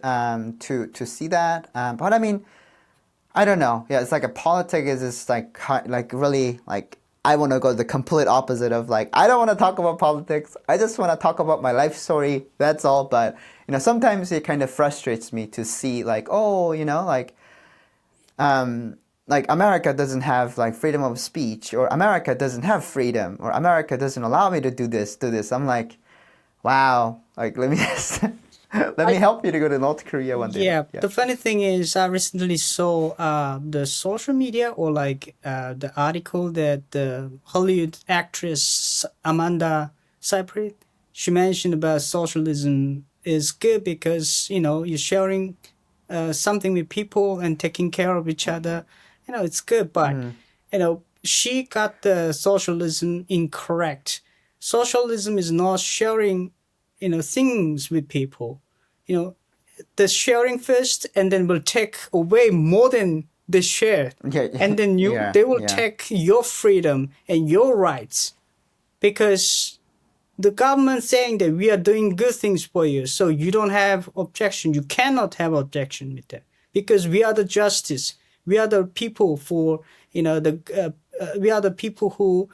to see that. But I mean, I don't know. Yeah, it's like a politic is just like really like I want to go the complete opposite of like I don't want to talk about politics. I just want to talk about my life story. That's all. But sometimes it kind of frustrates me to see like oh like America doesn't have like freedom of speech or America doesn't have freedom or America doesn't allow me to do this. I'm like, wow. Like let me just let me help you to go to North Korea one day. Yeah, Yeah. the funny thing is, I recently saw the social media, or like the article that the Hollywood actress Amanda Seyfried, she mentioned about socialism is good because you're sharing something with people and taking care of each other. It's good, but she got the socialism incorrect. Socialism is not sharing things with people. You know, the sharing first, and then will take away more than they share, Yeah, and then yeah, they will yeah. take your freedom and your rights, because the government saying that we are doing good things for you, so you don't have objection. You cannot have objection with that, because we are the justice. We are the people for we are the people who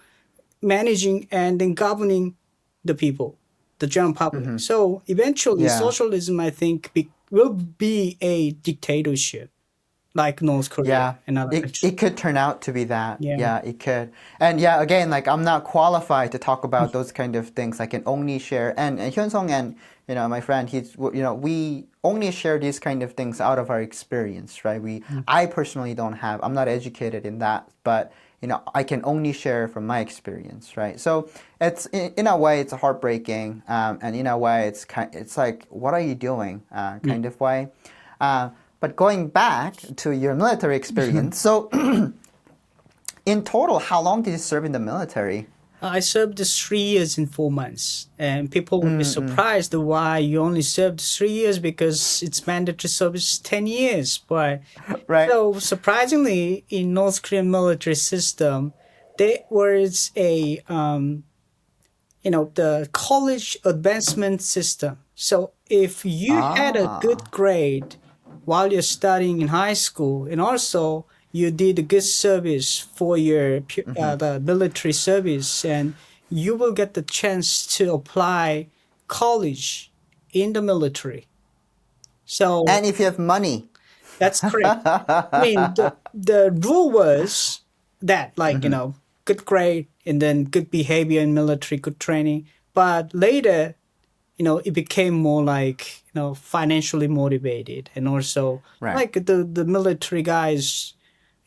managing and then governing the people, the general public. So eventually, Yeah. socialism, I think, will be a dictatorship like North Korea Yeah, and other it countries. could turn out to be that. Yeah. Yeah, it could. And yeah, again, like I'm not qualified to talk about those kind of things. I can only share and Hyun Song and my friend, we only share these kind of things out of our experience, right? I personally don't have. I'm not educated in that, but I can only share from my experience, right? So it's in a way it's heartbreaking, and in a way it's like what are you doing, kind of way. But going back to your military experience, so in total, how long did you serve in the military? I served 3 years and 4 months, and people will be surprised why you only served 3 years, because it's mandatory service 10 years. But Right. so surprisingly, in North Korean military system, there was a the college advancement system. So if you had a good Ah. grade while you're studying in high school, and also you did a good service for your the military service, and you will get the chance to apply college in the military. So And if you have money. that's correct. I mean, the rule was that, like, good grade and then good behavior in military, good training. But later, it became more like, financially motivated. And also, Right. like, the military guys,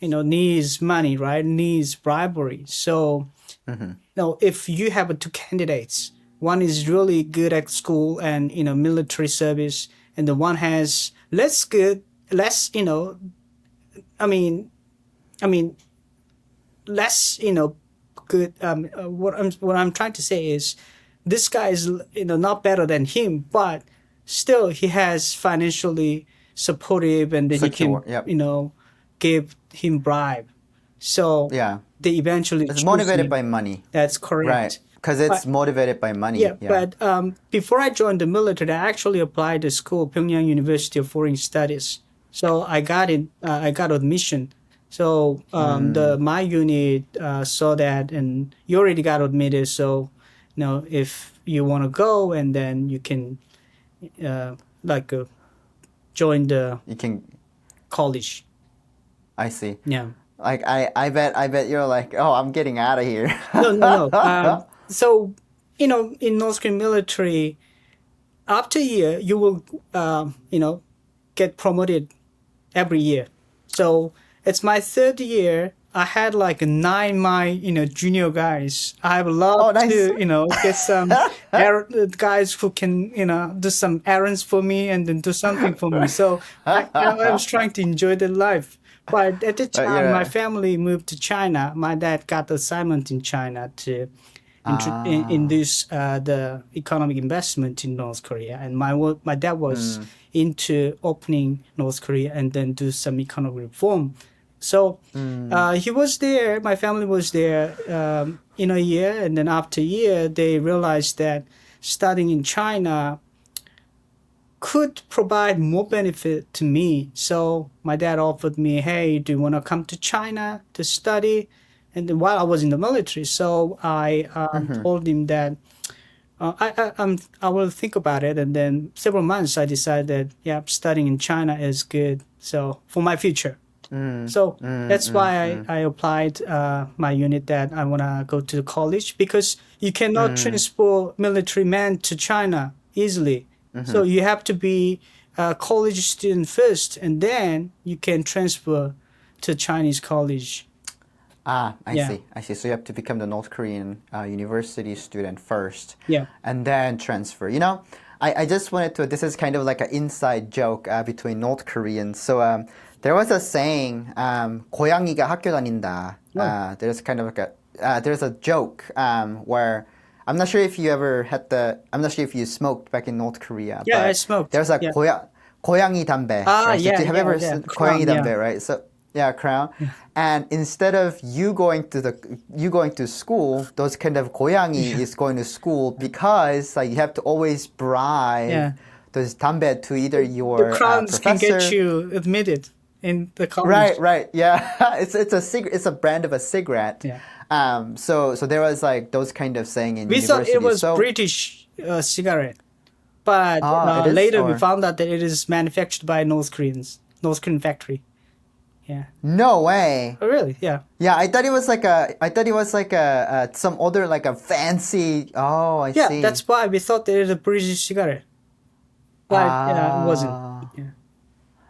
needs money, right? Needs bribery. So, if you have two candidates, one is really good at school and, military service, and the one has less, I mean, I mean, less, good. What I'm trying to say is, this guy is, not better than him, but still he has financially supportive, and then Secure, you can, yep. give him bribe. So Yeah. they eventually It's choose motivated him. by money. That's correct. Right. Because it's motivated by money. Yeah, but before I joined the military, I actually applied to school, Pyongyang University of Foreign Studies. So I got in. I got admission. So my unit saw that, and you already got admitted. So, if you want to go, and then you can, like, join the You can, college. I see. Yeah. Like I bet you're like, oh, I'm getting out of here. No. So, in North Korean military, after a year, you will, get promoted every year. So it's my third year. I had like 9 my junior guys. I would love Oh, nice. to get some guys who can do some errands for me and then do something for me. So I was trying to enjoy the life. But at the time, yeah. my family moved to China. My dad got the assignment in China to induce the economic investment in North Korea, and my dad was into opening North Korea and then do some economic reform. So he was there. My family was there in a year, and then after a year, they realized that studying in China could provide more benefit to me. So my dad offered me, hey, do you want to come to China to study? And then while I was in the military, so I told him that I will think about it. And then several months, I decided, yeah, studying in China is good. So for my future. So that's why I applied my unit that I want to go to college, because you cannot transfer military men to China easily. So you have to be a college student first, and then you can transfer to Chinese college. I Yeah. see. So you have to become the North Korean university student first. Yeah. And then transfer. I just wanted to, this is kind of like an inside joke between North Koreans. So there was a saying, 고양이가 학교 다닌다. There's kind of like there's a joke where, I'm not sure if you ever I'm not sure if you smoked back in North Korea. Yeah, but I smoked. There's a Yeah. 고양이 담배. Ah, right? So yeah, have you ever yeah. seen Crown, 고양이 yeah. 담배, right? So yeah, Crown. And instead of you going to school, those kind of 고양이 is going to school, because you have to always bribe those 담배 to either your The crowns can professor. get you admitted in the college. Right, yeah. It's a brand of a cigarette. Yeah. So there was like those kind of saying in We university. thought it was so, British cigarette, but it is, later we or- found out that it is manufactured by North Korean factory. Yeah. No way. Oh, really? Yeah. Yeah, I thought it was like some other like a fancy. Oh, I Yeah, see. that's why we thought that it was a British cigarette, but it wasn't. Yeah.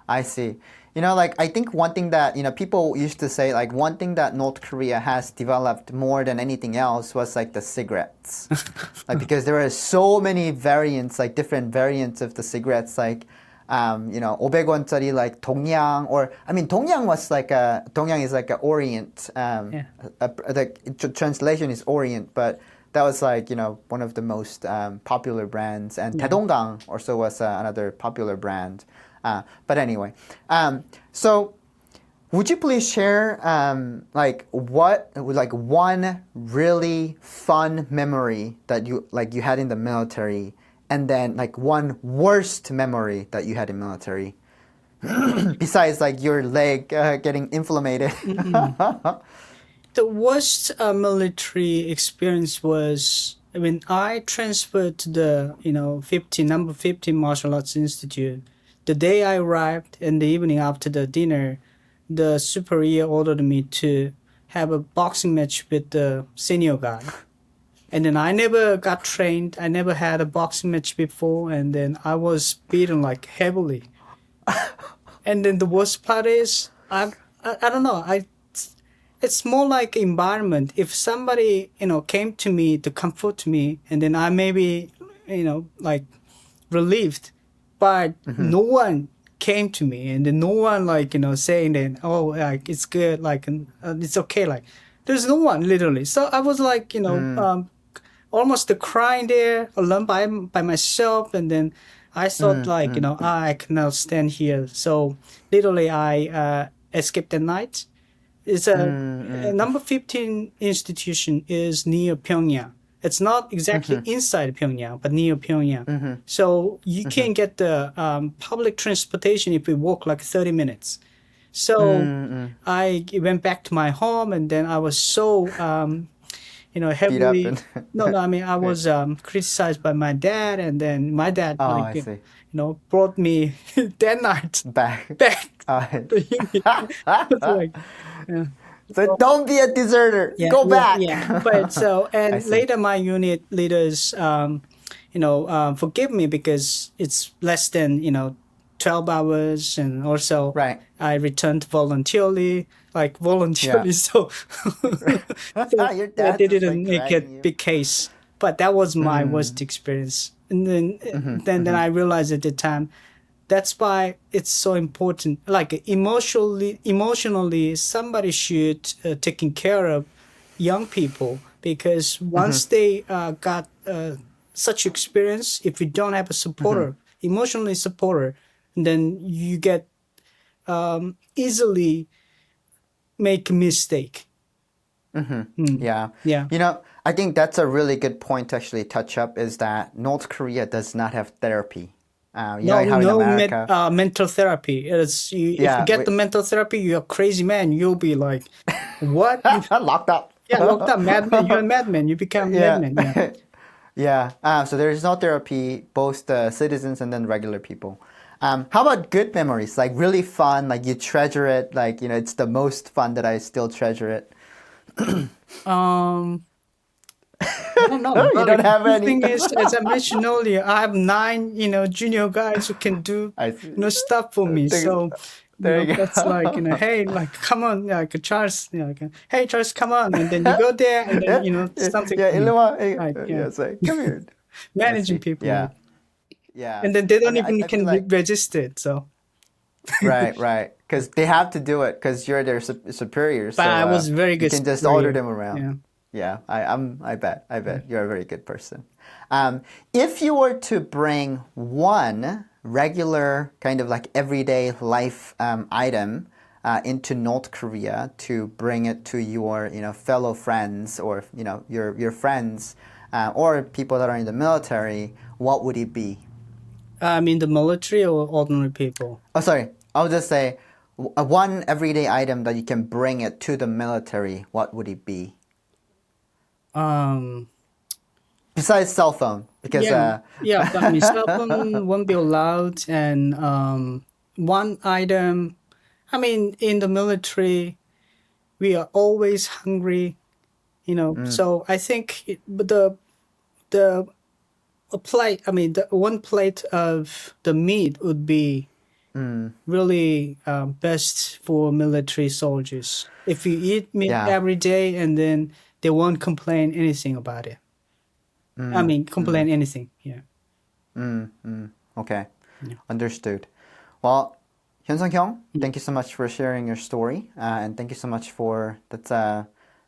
I see. I think one thing that, people used to say, like, one thing that North Korea has developed more than anything else was, like, the cigarettes. Because there are so many variants, like, different variants of the cigarettes, like, 500원짜리, like, 동양, or, 동양 was like 동양 is like a Orient. The translation is Orient, but that was like, one of the most popular brands. And 대동강 also was another popular brand. But anyway, so would you please share one really fun memory that you had in the military, and then like one worst memory that you had in military, besides like your leg getting inflamed? The worst military experience was when I transferred to the number 15 Martial Arts Institute. The day I arrived, in the evening after the dinner, the superior ordered me to have a boxing match with the senior guy. And then I never got trained. I never had a boxing match before. And then I was beaten like heavily. And then the worst part is, I don't know. It's more like environment. If somebody, came to me to comfort me, and then I may be, like relieved. But no one came to me, and then no one saying that, oh, like it's good, like it's okay, like there's no one literally. So I was like almost crying there alone by myself, and then I thought like, I cannot stand here. So literally I escaped at night. It's a number 15 institution is near Pyongyang. It's not exactly inside Pyongyang, but near Pyongyang. So you can get the public transportation if you walk like 30 minutes. So I went back to my home, and then I was so Beat up heavily. and No, I mean I was criticized by my dad, and then my dad I see. brought me that night Back. back Uh, to uni. It's like, yeah. so don't be a deserter. Go back. Yeah. But so, I and see. later my unit leaders, forgive me because it's less than 12 hours, and also Right. I returned voluntarily, like voluntarily. Yeah. So, Your yeah, dad they just, didn't like, make a dragging you. big case, but that was my worst experience. And then I realized at the time, that's why it's so important. Like emotionally, somebody should taking care of young people, because once they got such experience, if you don't have a supporter, emotionally supporter, then you get easily make a mistake. Yeah. Yeah. I think that's a really good point to actually touch up is that North Korea does not have therapy. You know how in America, mental therapy. If Yeah, you get we- the mental therapy, you're a crazy man. You'll be like, what? locked up. Yeah, locked up, madman. You're a madman. You become Yeah. madman. Yeah. Yeah. So there is no therapy, both the citizens and then regular people. How about good memories? Like really fun, like you treasure it, like, it's the most fun that I still treasure it. I don't know. You don't have the any. thing is, as I mentioned earlier, I have 9, junior guys who can do, I see. stuff for me. There- So, there you go. that's like, hey, like, come on, like Charles, hey, Charles, come on, and then you go there, and then something. Yeah, for me. Ilma, hey, Right, yeah. yeah, say, come here. Managing see. people, Yeah. like, Yeah. and then they don't I mean, even I can feel like- be registered. So, Right. Because they have to do it because you're their superior. but so, I was very good. You can just superior. order them around. Yeah. Yeah, I bet you're a very good person. If you were to bring one regular kind of like everyday life item into North Korea to bring it to your fellow friends or your friends or people that are in the military, what would it be? I mean, the military or ordinary people. Oh, sorry. I'll just say one everyday item that you can bring it to the military. What would it be? Besides cell phone, because yeah. I mean, cell phone won't be allowed, and one item. I mean, in the military, we are always hungry, So I think the a plate. I mean, the one plate of the meat would be really best for military soldiers. If you eat meat Yeah. every day, and then they won't complain anything about it. I mean, complain anything. Yeah. Okay, understood. Well, Hyun-sung Hyung, thank you so much for sharing your story, and thank you so much for that's.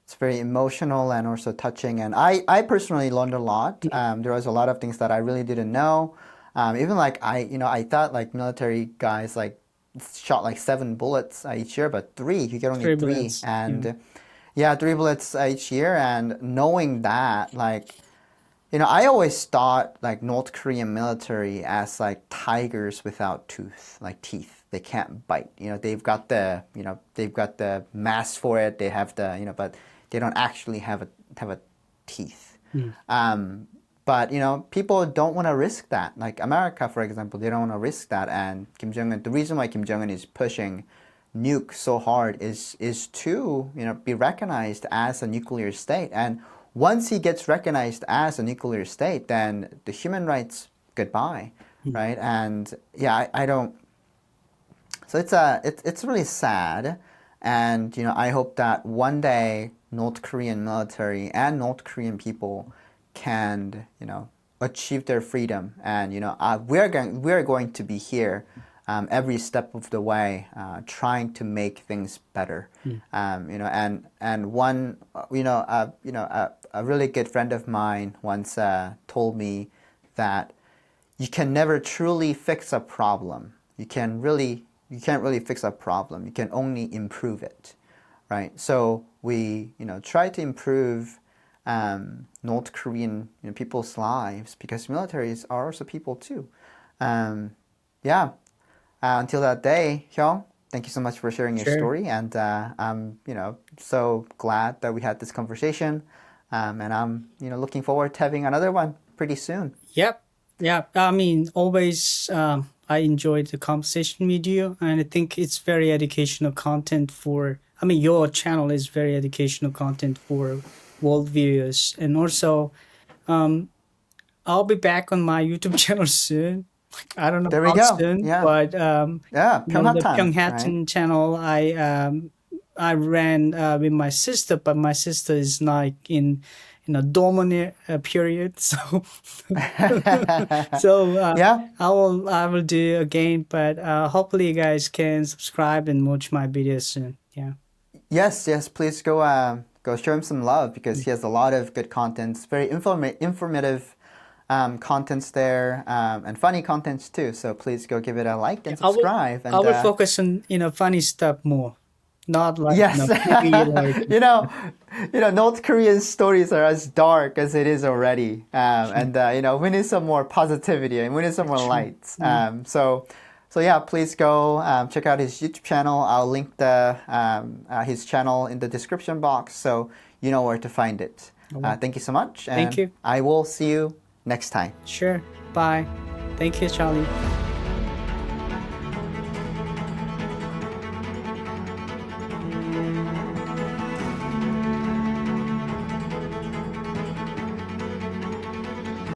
It's very emotional and also touching, and I personally learned a lot. There was a lot of things that I really didn't know. Even like I thought like military guys like shot like 7 bullets each year, but 3 you get only 3 bullets, and yeah, 3 bullets each year. And knowing that, like, I always thought like North Korean military as like tigers without teeth. They can't bite. They've got the mask for it. They have the but they don't actually have a teeth. But people don't want to risk that. Like America, for example, they don't want to risk that. And Kim Jong Un, the reason why Kim Jong Un is pushing nuke so hard is to be recognized as a nuclear state. And once he gets recognized as a nuclear state, then the human rights goodbye, right? And yeah, I don't. So it's really sad, and I hope that one day North Korean military and North Korean people can achieve their freedom, and we're going to be here every step of the way, trying to make things better. And one a really good friend of mine once told me that you can never truly fix a problem. You can't really fix a problem. You can only improve it, right? So we, try to improve North Korean people's lives because militaries are also people too. Yeah. Until that day, Hyung, thank you so much for sharing your Sure. story, and I'm, so glad that we had this conversation, and I'm, looking forward to having another one pretty soon. Yep. Yeah. I mean, always, I enjoyed the conversation with you, and I think it's very educational content your channel is very educational content for world viewers. And also, I'll be back on my YouTube channel soon. I don't know There we how go. soon, Yeah. but Yeah, the Pyeonghatan, Pyeonghatan channel I ran with my sister, but my sister is like in a dormant period, so Yeah. I will do again, but hopefully you guys can subscribe and watch my videos soon. Yeah. Yes, please go show him some love because he has a lot of good content. It's very informative contents there, and funny contents too. So please go give it a like and subscribe. I will focus on funny stuff more, not like Yes, like North Korean stories are as dark as it is already, and we need some more positivity and we need some more lights. So yeah, please go check out his YouTube channel. I'll link his channel in the description box so you know where to find it. Thank you so much. And Thank you. I will see you next time. Sure. Bye. Thank you, Charlie.